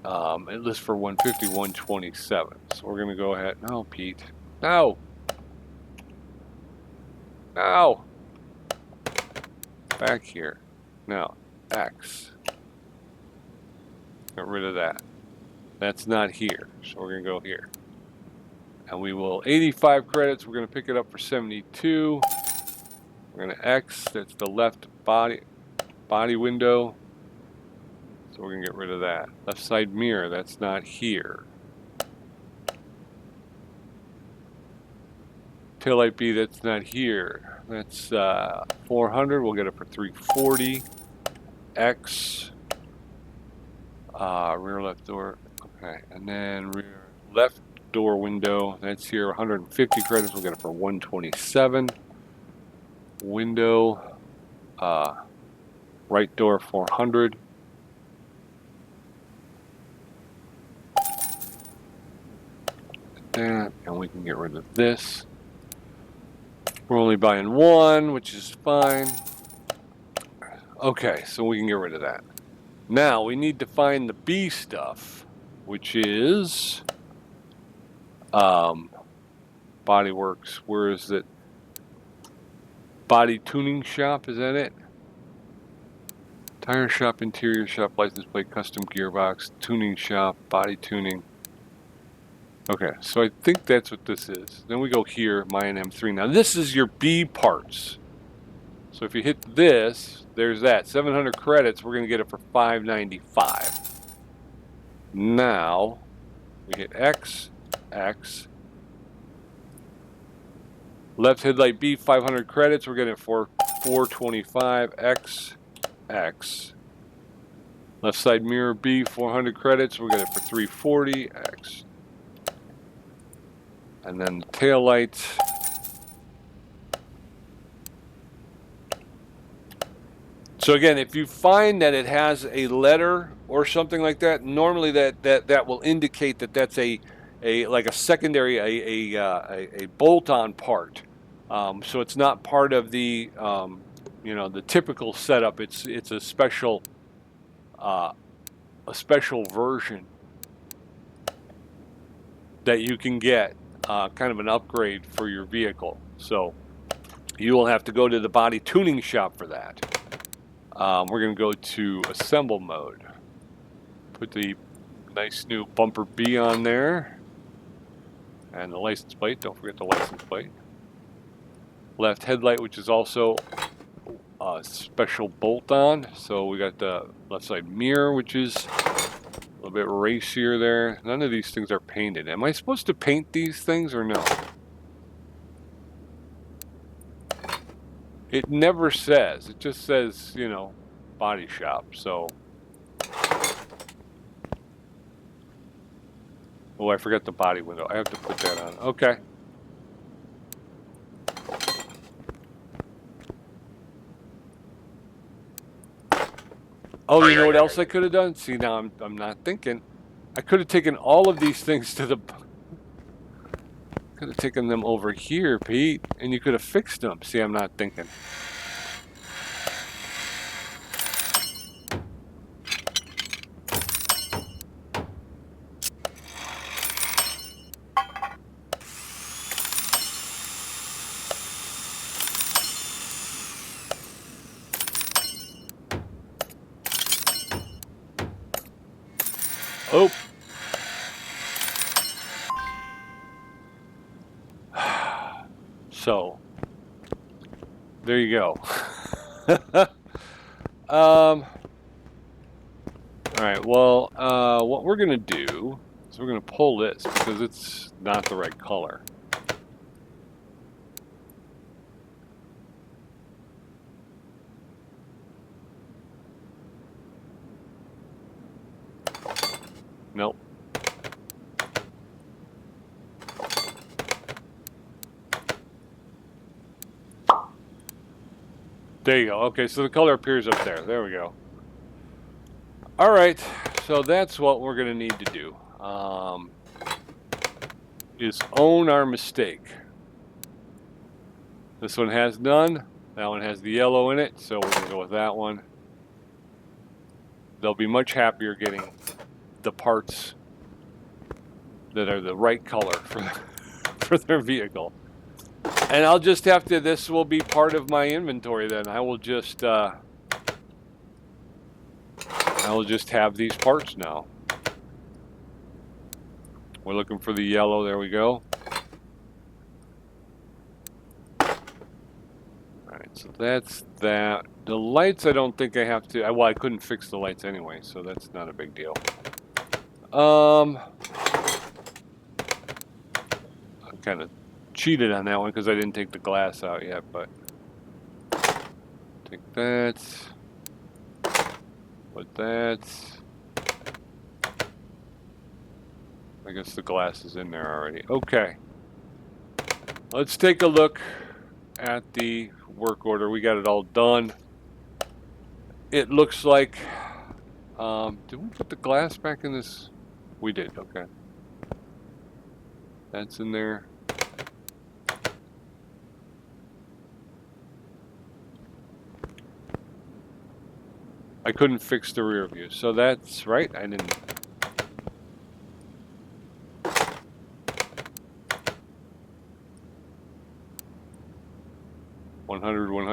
It lists for 150, 127. So we're going to go ahead. No, Pete. No. No. Back here. Now, X. Get rid of that. That's not here. So we're going to go here. And we will, 85 credits. We're going to pick it up for 72. We're going to X. That's the left body window. So we're going to get rid of that. Left side mirror. That's not here. Taillight B, that's not here. That's 400. We'll get it for 340. X. Rear left door. Okay. And then rear left door window. That's here. 150 credits. We'll get it for 127. Window. Right door 400. That. And we can get rid of this. We're only buying one, which is fine. Okay, so we can get rid of that. Now we need to find the B stuff, which is Bodyworks. Where is it? Body tuning shop, is that it? Tire shop, interior shop, license plate, custom gearbox, tuning shop, body tuning. Okay, so I think that's what this is. Then we go here, Mayan M3. Now this is your B parts. So if you hit this, there's that. 700 credits, we're going to get it for 595. Now, we hit X, X. Left headlight B, 500 credits, we're getting it for 425. X, X. Left side mirror B, 400 credits, we're getting it for 340. X. And then the tail light. So again, if you find that it has a letter or something like that, normally that will indicate that that's a like a secondary a bolt-on part. So it's not part of the you know, the typical setup. It's a special version that you can get. Kind of an upgrade for your vehicle. So you will have to go to the body tuning shop for that. We're going to go to assemble mode. Put the nice new bumper B on there. And the license plate. Don't forget the license plate. Left headlight, which is also a special bolt on. So we got the left side mirror, which is a little bit racier there. None of these things are painted. Am I supposed to paint these things or no? It never says. It just says, you know, body shop. So, oh, I forgot the body window. I have to put that on. Okay. Oh, you know what else I could have done? See, now I'm not thinking. I could have taken all of these things to the... Could have taken them over here, Pete, and you could have fixed them. See, I'm not thinking. Oh. So, there you go. All right, well, what we're going to do is we're going to pull this because it's not the right color. Nope. There you go. Okay, so the color appears up there. There we go. All right, so that's what we're going to need to do, is own our mistake. This one has none. That one has the yellow in it, so we're going to go with that one. They'll be much happier getting the parts that are the right color for their vehicle. And I'll just have to, this will be part of my inventory then. I will just have these parts now. We're looking for the yellow, there we go. Alright, so that's that. The lights I don't think I have to, well, I couldn't fix the lights anyway, so that's not a big deal. I kind of cheated on that one because I didn't take the glass out yet, but take that, put that. I guess the glass is in there already. Okay, let's take a look at the work order. We got it all done. It looks like, did we put the glass back in this? We did, okay. That's in there. I couldn't fix the rear view, so that's right, I didn't.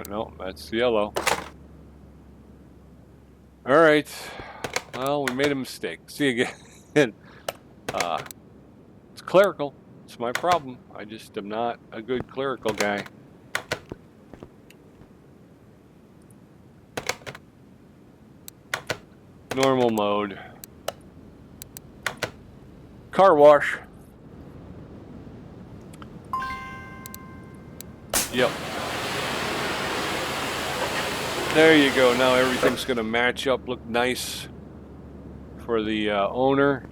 No, that's yellow. All right, well, we made a mistake. See you again. It's clerical. It's my problem. I just am not a good clerical guy. Normal mode. Car wash. Yep. There you go. Now everything's going to match up, look nice for the owner.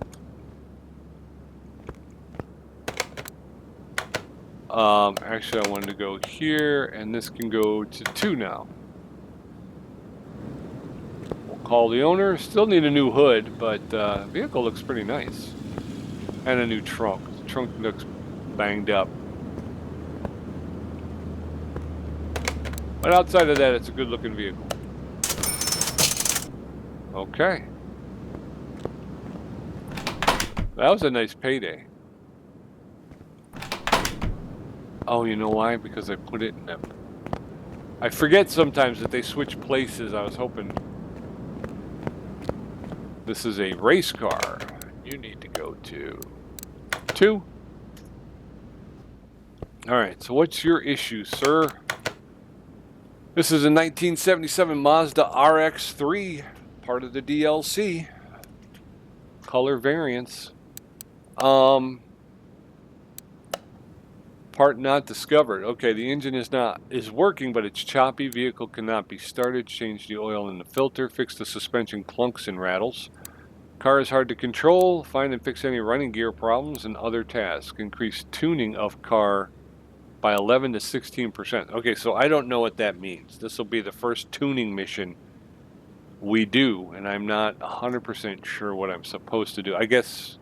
Actually, I wanted to go here, and this can go to 2 now. We'll call the owner. Still need a new hood, but the vehicle looks pretty nice. And a new trunk. The trunk looks banged up. But outside of that, it's a good looking vehicle. Okay. That was a nice payday. Oh, you know why? Because I put it in them. I forget sometimes that they switch places. I was hoping. This is a race car. You need to go to 2. Alright, so what's your issue, sir? This is a 1977 Mazda RX-3, part of the DLC. Color variants. Part not discovered. Okay, the engine is working, but it's choppy. Vehicle cannot be started. Change the oil in the filter. Fix the suspension clunks and rattles. Car is hard to control. Find and fix any running gear problems and other tasks. Increase tuning of car by 11 to 16%. Okay, so I don't know what that means. This will be the first tuning mission we do, and I'm not 100% sure what I'm supposed to do. I guess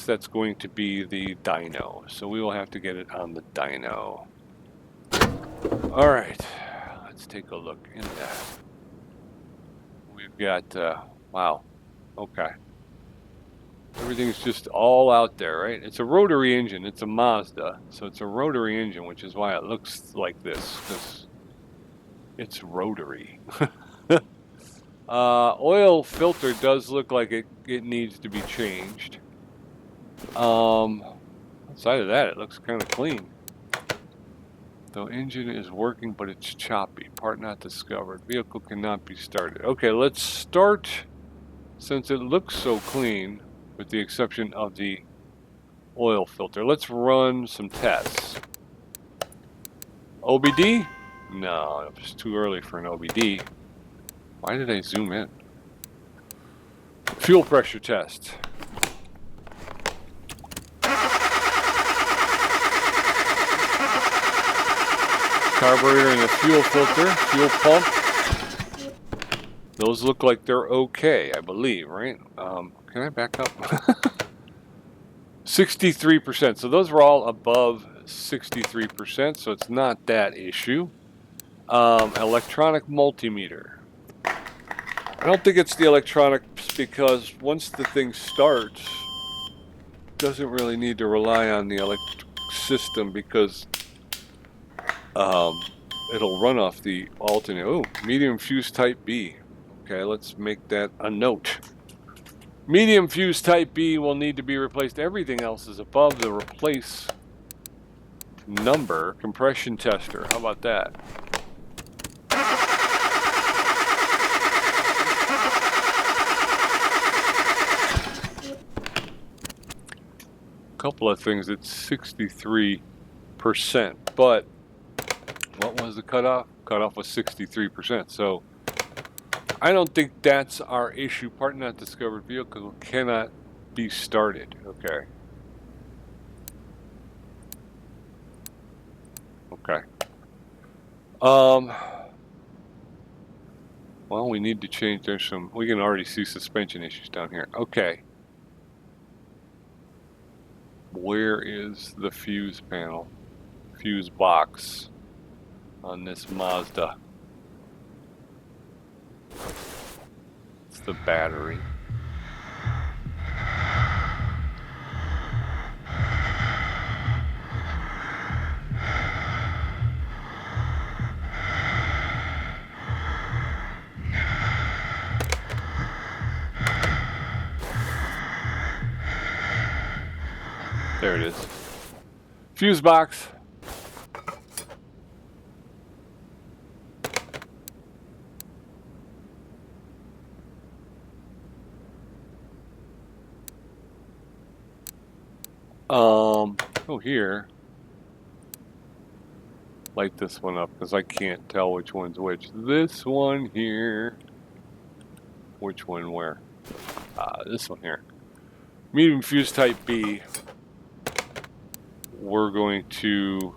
that's going to be the dyno. So we will have to get it on the dyno. All right, let's take a look in that. We've got, wow, okay. Everything's just all out there, right? It's a rotary engine. It's a Mazda, so it's a rotary engine, which is why it looks like this, because it's rotary. Oil filter does look like it needs to be changed. Outside of that, it looks kind of clean. The engine is working, but it's choppy. Part not discovered. Vehicle cannot be started. Okay, let's start, since it looks so clean, with the exception of the oil filter. Let's run some tests. OBD? No, it was too early for an OBD. Why did I zoom in? Fuel pressure test. Carburetor and the fuel filter, fuel pump. Those look like they're okay, I believe, right? Can I back up? 63%. So those were all above 63%, so it's not that issue. Electronic multimeter. I don't think it's the electronics because once the thing starts, it doesn't really need to rely on the electric system because it'll run off the alternator. Oh, medium fuse type B. Okay, let's make that a note. Medium fuse type B will need to be replaced. Everything else is above the replace number. Compression tester. How about that? Couple of things at 63%, but what was the cutoff? Cutoff was 63%. So I don't think that's our issue. Part not discovered vehicle cannot be started. Okay. Okay. Well, we need to change. There's some. We can already see suspension issues down here. Okay. Where is the fuse panel? Fuse box on this Mazda. It's the battery. There it is. Fuse box. Go here. Light this one up because I can't tell which one's which. This one here. Which one where? This one here. Medium fuse type B. We're going to,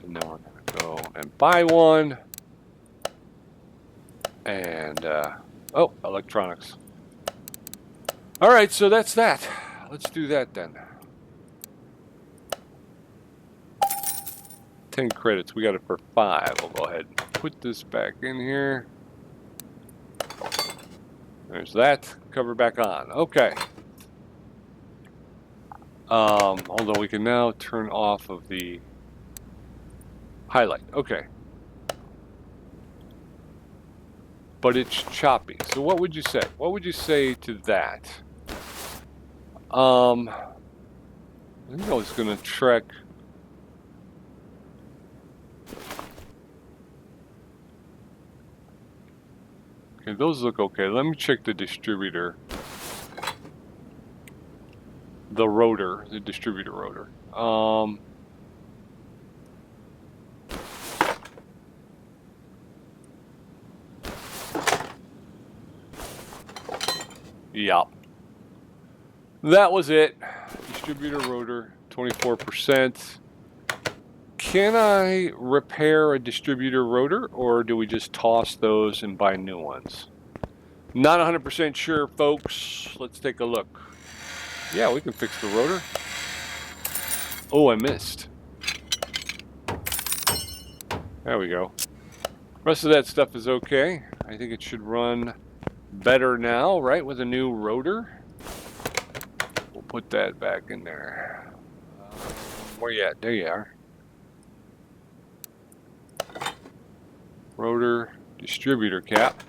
and then we're going to go and buy one. And, oh, electronics. All right, so that's that. Let's do that then. 10 credits. We got it for 5. We'll go ahead and put this back in here. There's that. Cover back on. Okay. Although we can now turn off of the highlight. Okay. But it's choppy. So what would you say? What would you say to that? I think I was going to check. Okay, those look okay. Let me check the distributor. The rotor, the distributor rotor. Yeah. That was it. Distributor rotor, 24%. Can I repair a distributor rotor, or do we just toss those and buy new ones? Not 100% sure, folks. Let's take a look. Yeah, we can fix the rotor. Oh, I missed. There we go. Rest of that stuff is okay. I think it should run better now, right, with a new rotor. We'll put that back in there. Where you at? There you are. Rotor distributor cap.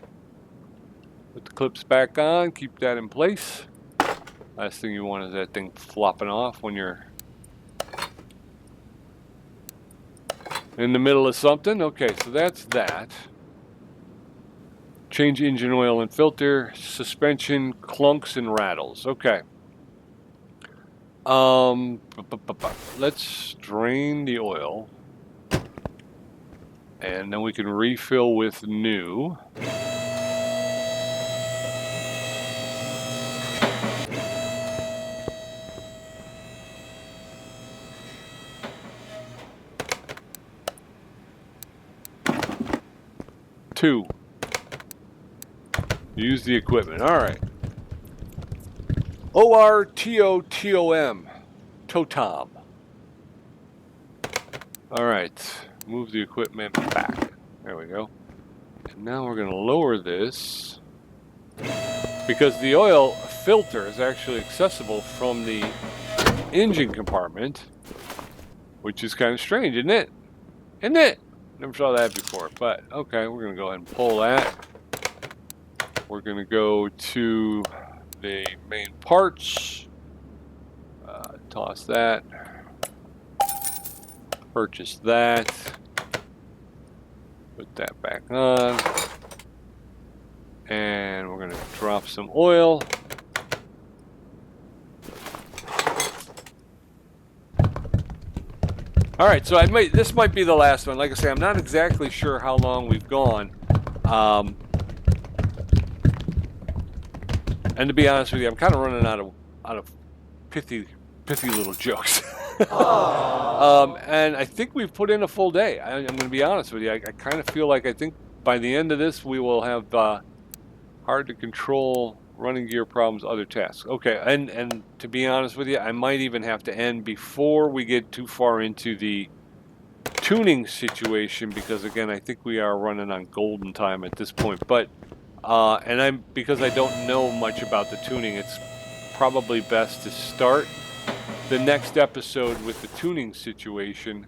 Put the clips back on, keep that in place. Last thing you want is that thing flopping off when you're in the middle of something. Okay, so that's that. Change engine oil and filter, suspension clunks and rattles. Okay. Let's drain the oil. And then we can refill with new. 2. Use the equipment. All right. ORTOTOM. Totom. All right. Move the equipment back. There we go. And now we're going to lower this because the oil filter is actually accessible from the engine compartment, which is kind of strange, isn't it? Isn't it? Never saw that before, but okay, we're going to go ahead and pull that. We're going to go to the main parts, toss that, purchase that, put that back on, and we're going to drop some oil. All right, so this might be the last one. Like I say, I'm not exactly sure how long we've gone. And to be honest with you, I'm kind of running out of pithy little jokes. And I think we've put in a full day. I'm going to be honest with you. I kind of feel like I think by the end of this, we will have hard to control running gear problems, other tasks. Okay, and to be honest with you, I might even have to end before we get too far into the tuning situation, because again, I think we are running on golden time at this point. But and because I don't know much about the tuning, it's probably best to start the next episode with the tuning situation,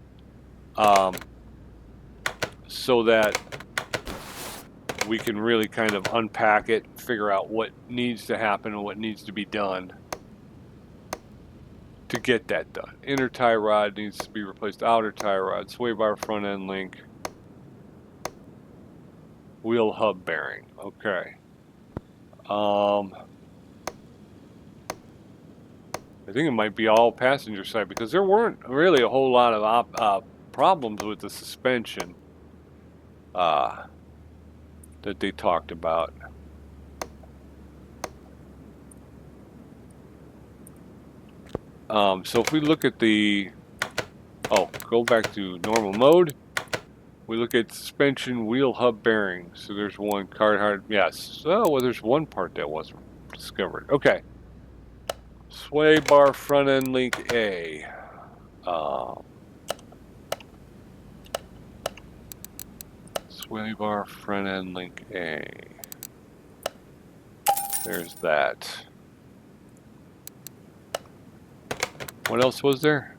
so that we can really kind of unpack it, figure out what needs to happen and what needs to be done to get that done. Inner tie rod needs to be replaced, outer tie rod, sway bar front end link, wheel hub bearing. Okay. I think it might be all passenger side, because there weren't really a whole lot of problems with the suspension that they talked about. So if we look at the, go back to normal mode. We look at suspension, wheel hub bearings. So there's one Carhartt. Yes. Oh, well, there's one part that wasn't discovered. Okay. Sway bar front end link A. Sway bar front end link A. There's that. What else was there?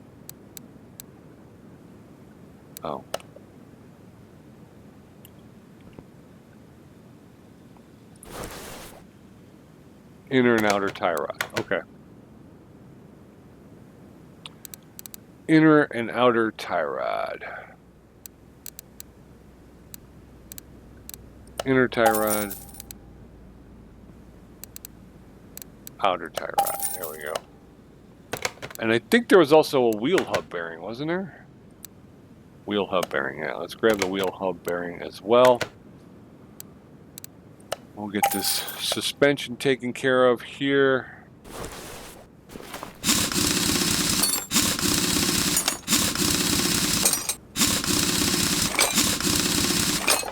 Oh. Inner and outer tie rod. Okay. Inner and outer tie rod. Inner tie rod. Outer tie rod. There we go. And I think there was also a wheel hub bearing, wasn't there? Wheel hub bearing. Yeah, let's grab the wheel hub bearing as well. We'll get this suspension taken care of here.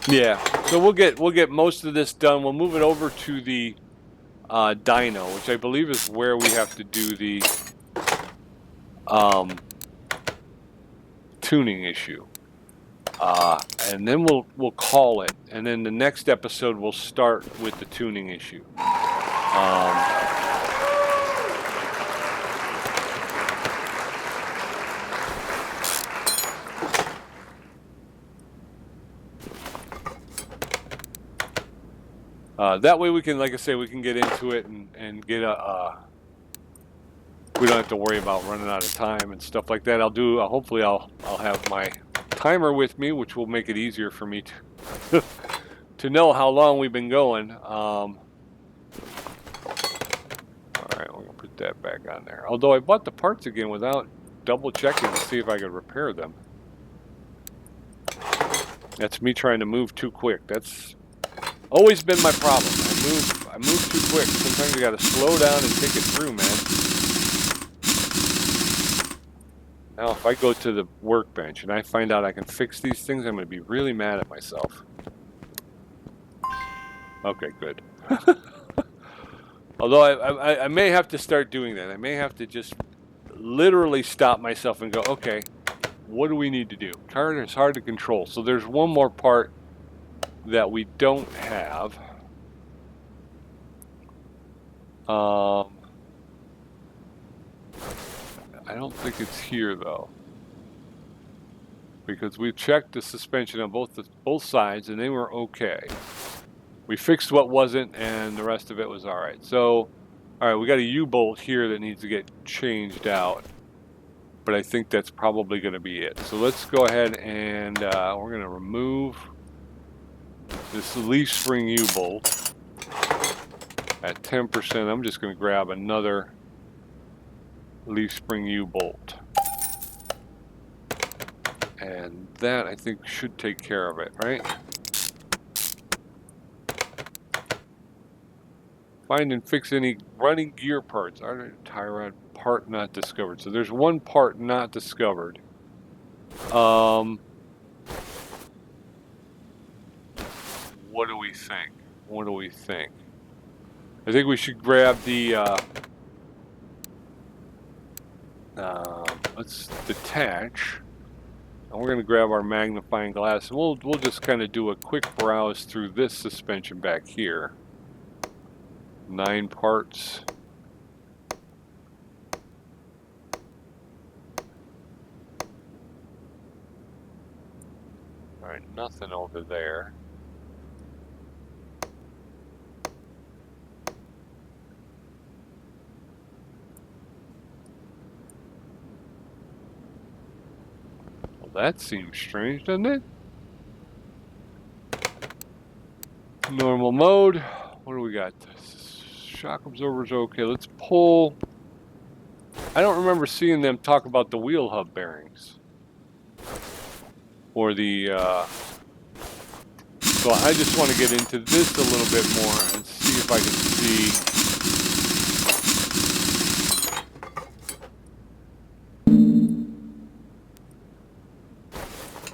Yeah, so we'll get most of this done. We'll move it over to the dyno, which I believe is where we have to do the tuning issue. And then we'll call it, and then the next episode we'll start with the tuning issue. That way we can, like I say, we can get into it and get we don't have to worry about running out of time and stuff like that. Hopefully I'll have my timer with me, which will make it easier for me to to know how long we've been going. All right, we're gonna put that back on there. Although I bought the parts again without double checking to see if I could repair them. That's me trying to move too quick. That's always been my problem. I move too quick. Sometimes you gotta slow down and think it through, man. Now, if I go to the workbench and I find out I can fix these things, I'm going to be really mad at myself. Okay, good. Although I may have to start doing that. I may have to just literally stop myself and go, okay, what do we need to do? Car is hard to control. So there's one more part that we don't have. I don't think it's here though, because we checked the suspension on both sides and they were okay. We fixed what wasn't, and the rest of it was all right. So, all right, we got a U-bolt here that needs to get changed out, but I think that's probably going to be it. So let's go ahead and we're going to remove this leaf spring U-bolt at 10%. I'm just going to grab another leaf spring U-bolt, and that I think should take care of it, right? Find and fix any running gear parts. Tie rod part not discovered. So there's one part not discovered. What do we think? What do we think? I think we should grab the let's detach, and we're going to grab our magnifying glass, and we'll just kind of do a quick browse through this suspension back here. 9 parts. All right, nothing over there. Well, that seems strange, doesn't it? Normal mode. What do we got? Shock absorbers, okay. Let's pull. I don't remember seeing them talk about the wheel hub bearings. Or the, so I just want to get into this a little bit more and see if I can see.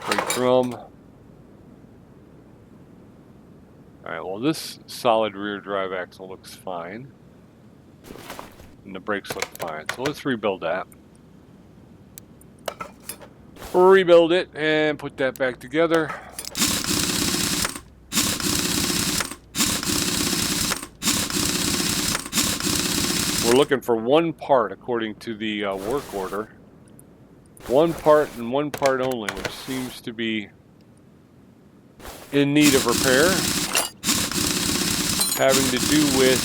Brake drum. Alright, well this solid rear drive axle looks fine. And the brakes look fine. So let's rebuild that. Rebuild it and put that back together. We're looking for one part according to the work order. One part and one part only, which seems to be in need of repair. Having to do with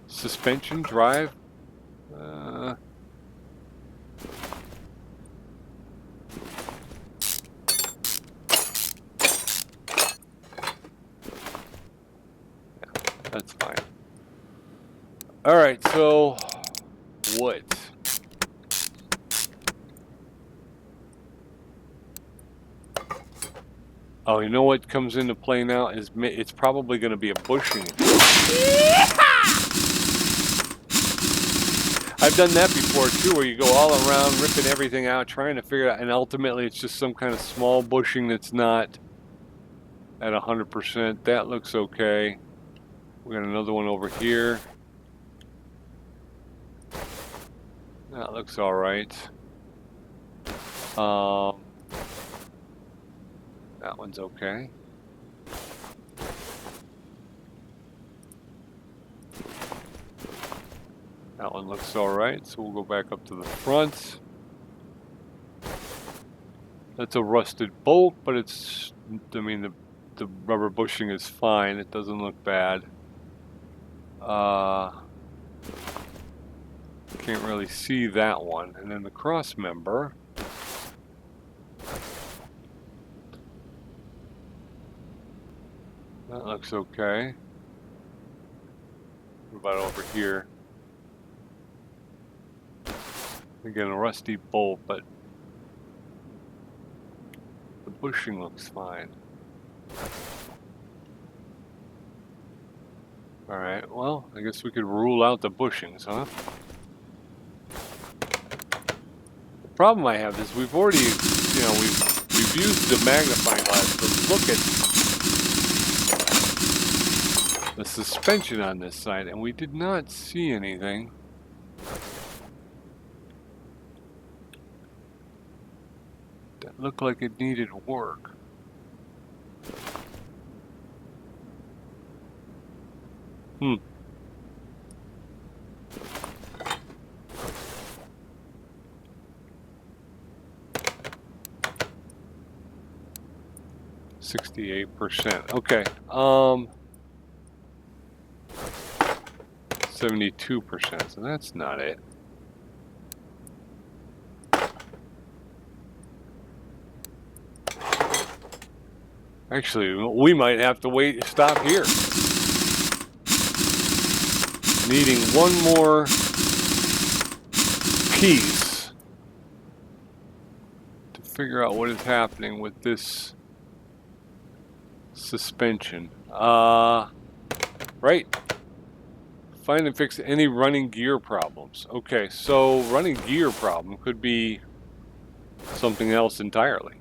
suspension drive. That's fine. All right, so what? Oh, you know what comes into play now is it's probably going to be a bushing. I've done that before too, where you go all around ripping everything out, trying to figure it out, and ultimately it's just some kind of small bushing that's not at 100%. That looks okay. We got another one over here. That looks all right. That one's okay. That one looks all right, so we'll go back up to the front. That's a rusted bolt, but it's, I mean, the rubber bushing is fine. It doesn't look bad. Can't really see that one. And then the cross member. That looks okay. What about over here? Again, a rusty bolt, but the bushing looks fine. Alright, well, I guess we could rule out the bushings, huh? The problem I have is we've already, you know, we've we've used the magnifying glass to look at the suspension on this side, and we did not see anything. That looked like it needed work. Hmm. %. Okay. 72%. So that's not it. Actually, we might have to wait. Stop here. Needing one more piece to figure out what is happening with this suspension. Right. Find and fix any running gear problems. Okay, so running gear problem could be something else entirely.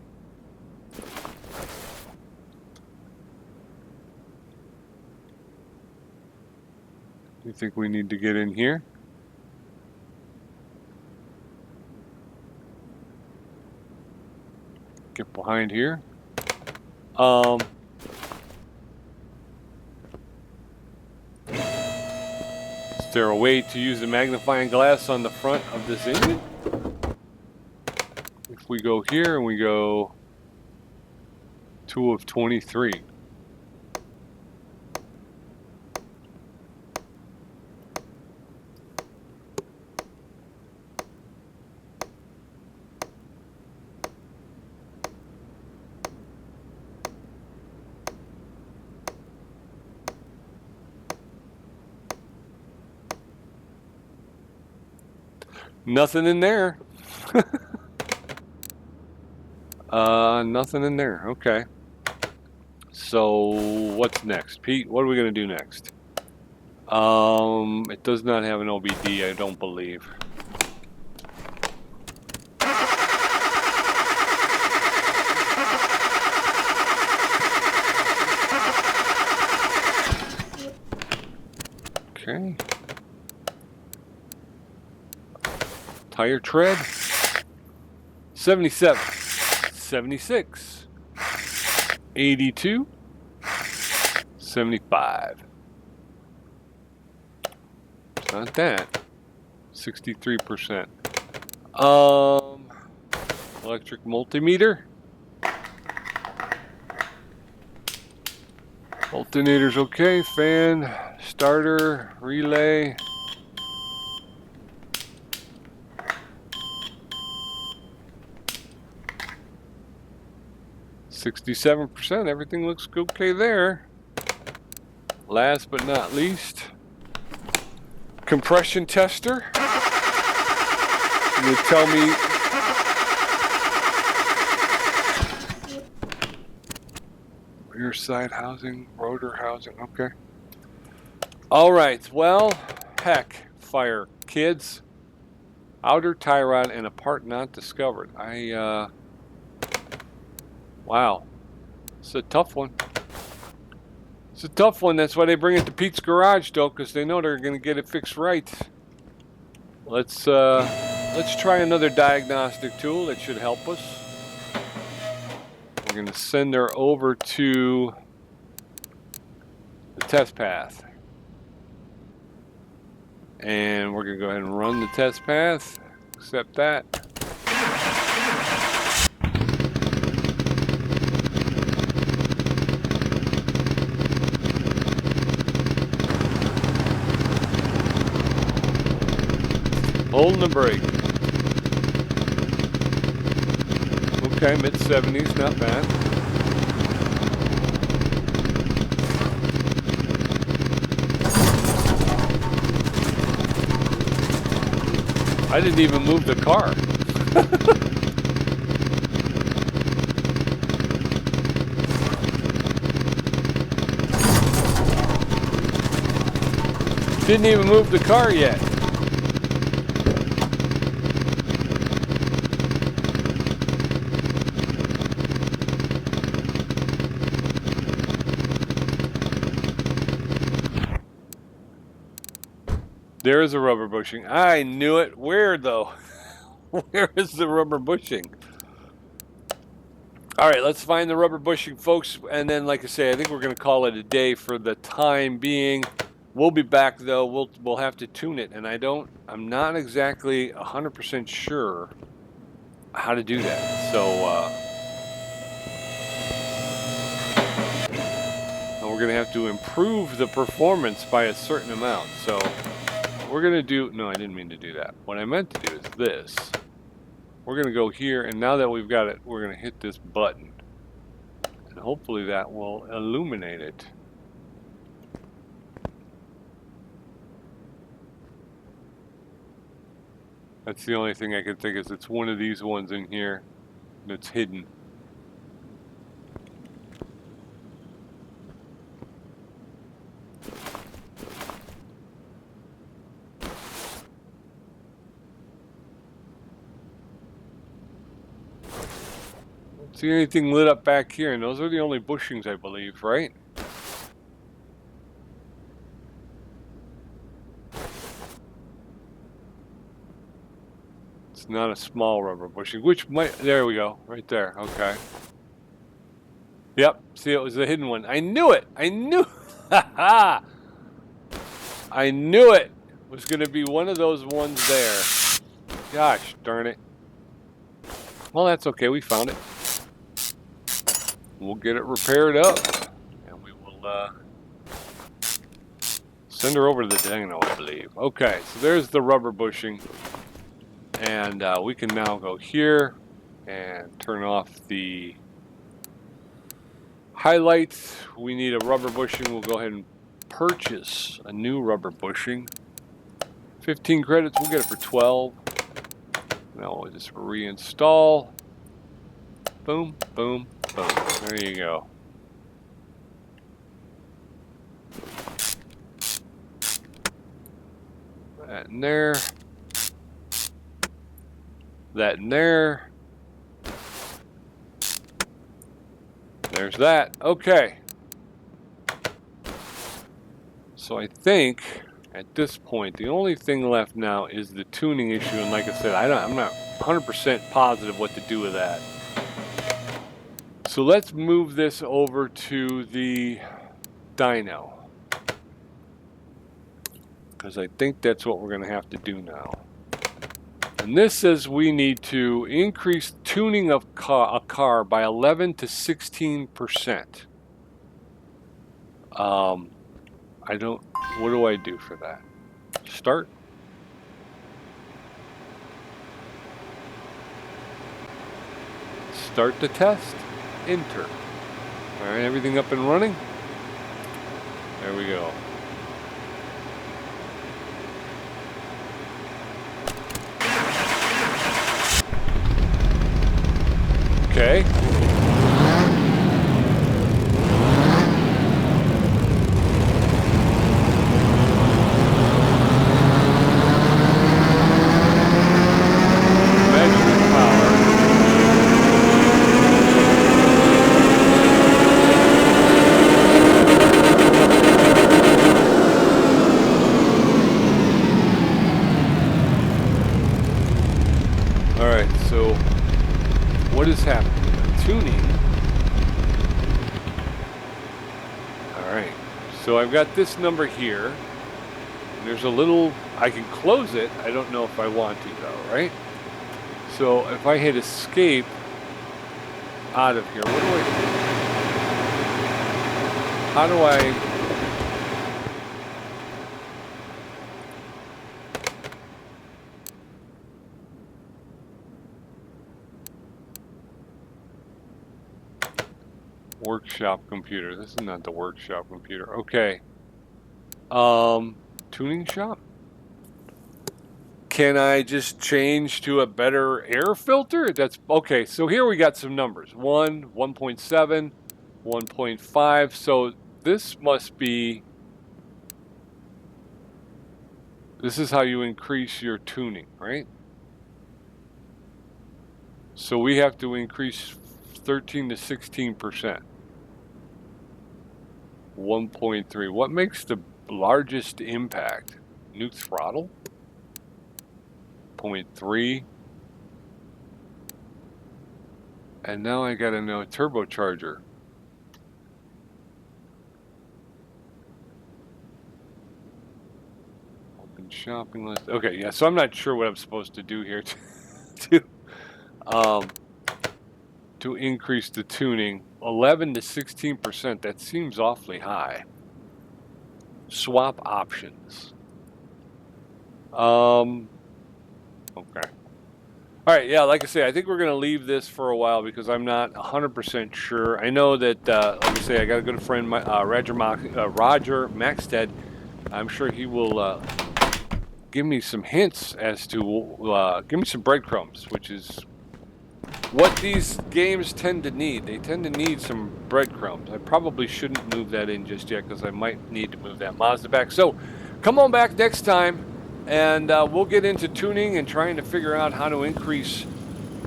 You think we need to get in here? Get behind here. Is there a way to use the magnifying glass on the front of this engine? If we go here and we go 2 of 23. Nothing in there. Nothing in there. Okay. So what's next? Pete, what are we going to do next? It does not have an OBD, I don't believe. Okay. Tire tread. 77. 76. 82. 75. It's not that. 63%. Electric multimeter. Alternator's okay. Fan, starter, relay. %. Everything looks okay there. Last but not least, compression tester. You tell me rear side housing, rotor housing. Okay. All right. Well, heck, fire, kids. Outer tie rod and a part not discovered. Wow. It's a tough one. It's a tough one. That's why they bring it to Pete's Garage, though, because they know they're going to get it fixed right. Let's try another diagnostic tool that should help us. We're going to send her over to the test path. And we're going to go ahead and run the test path. Accept that. Holding the brake. Okay, mid-70s, not bad. I didn't even move the car. Didn't even move the car yet. There is a rubber bushing. I knew it. Where though? Where is the rubber bushing? All right, let's find the rubber bushing, folks. And then, like I say, I think we're going to call it a day for the time being. We'll be back though. We'll have to tune it, and I'm not exactly 100% sure how to do that. So and we're going to have to improve the performance by a certain amount. So we're going to do, no, I didn't mean to do that. What I meant to do is this. We're going to go here, and now that we've got it, we're going to hit this button. And hopefully that will illuminate it. That's the only thing I can think is it's one of these ones in here that's hidden. See anything lit up back here, and those are the only bushings, I believe, right? It's not a small rubber bushing, which might, there we go, right there, okay. Yep, see, it was the hidden one. I knew it! I knew, I knew it was going to be one of those ones there. Gosh darn it. Well, that's okay, we found it. We'll get it repaired up, and we will send her over to the dyno, I believe. Okay, so there's the rubber bushing, and we can now go here and turn off the highlights. We need a rubber bushing. We'll go ahead and purchase a new rubber bushing. 15 credits, we'll get it for 12. Now we'll just reinstall. Boom, boom, boom. There you go. That in there. That in there. There's that. Okay. So I think at this point the only thing left now is the tuning issue, and like I said, I'm not 100% positive what to do with that. So let's move this over to the dyno, because I think that's what we're going to have to do now. And this says we need to increase tuning of a car by 11 to 16%. What do I do for that? Start. Start the test. Enter. All right, everything up and running. There we go. Okay. Measuring power. All right, so what is happening? Tuning. All right, so I've got this number here. And there's a little, I can close it. I don't know if I want to though, right? So if I hit escape out of here, what do I do? How do I? Workshop computer. This is not the workshop computer. Okay. Tuning shop. Can I just change to a better air filter? That's okay. So here we got some numbers. 1, 1.7, 1.5. So this must be, this is how you increase your tuning, right? So we have to increase 13 to 16%. 1.3. What makes the largest impact? New throttle. 0.3. And now I gotta know turbocharger. Open shopping list. Okay, yeah, so I'm not sure what I'm supposed to do here to increase the tuning. 11 to 16%, that seems awfully high. Swap options. Okay. All right, yeah, like I say, I think we're going to leave this for a while because I'm not 100% sure. I know that, like I say, I got a good friend, Roger Maxted. I'm sure he will give me some hints as to, give me some breadcrumbs, which is what these games tend to need. They tend to need some breadcrumbs. I probably shouldn't move that in just yet because I might need to move that Mazda back. So come on back next time, and we'll get into tuning and trying to figure out how to increase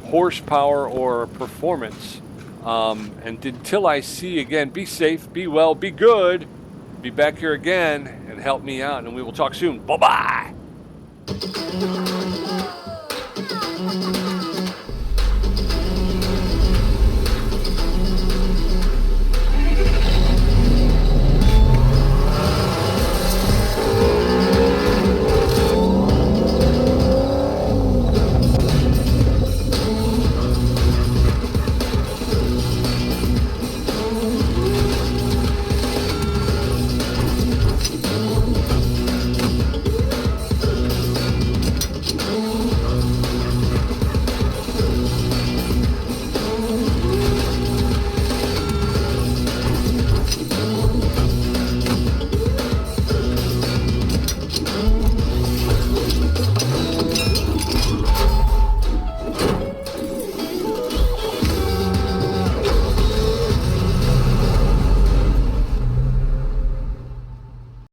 horsepower or performance. And until I see you again, be safe, be well, be good. Be back here again and help me out, and we will talk soon. Bye-bye.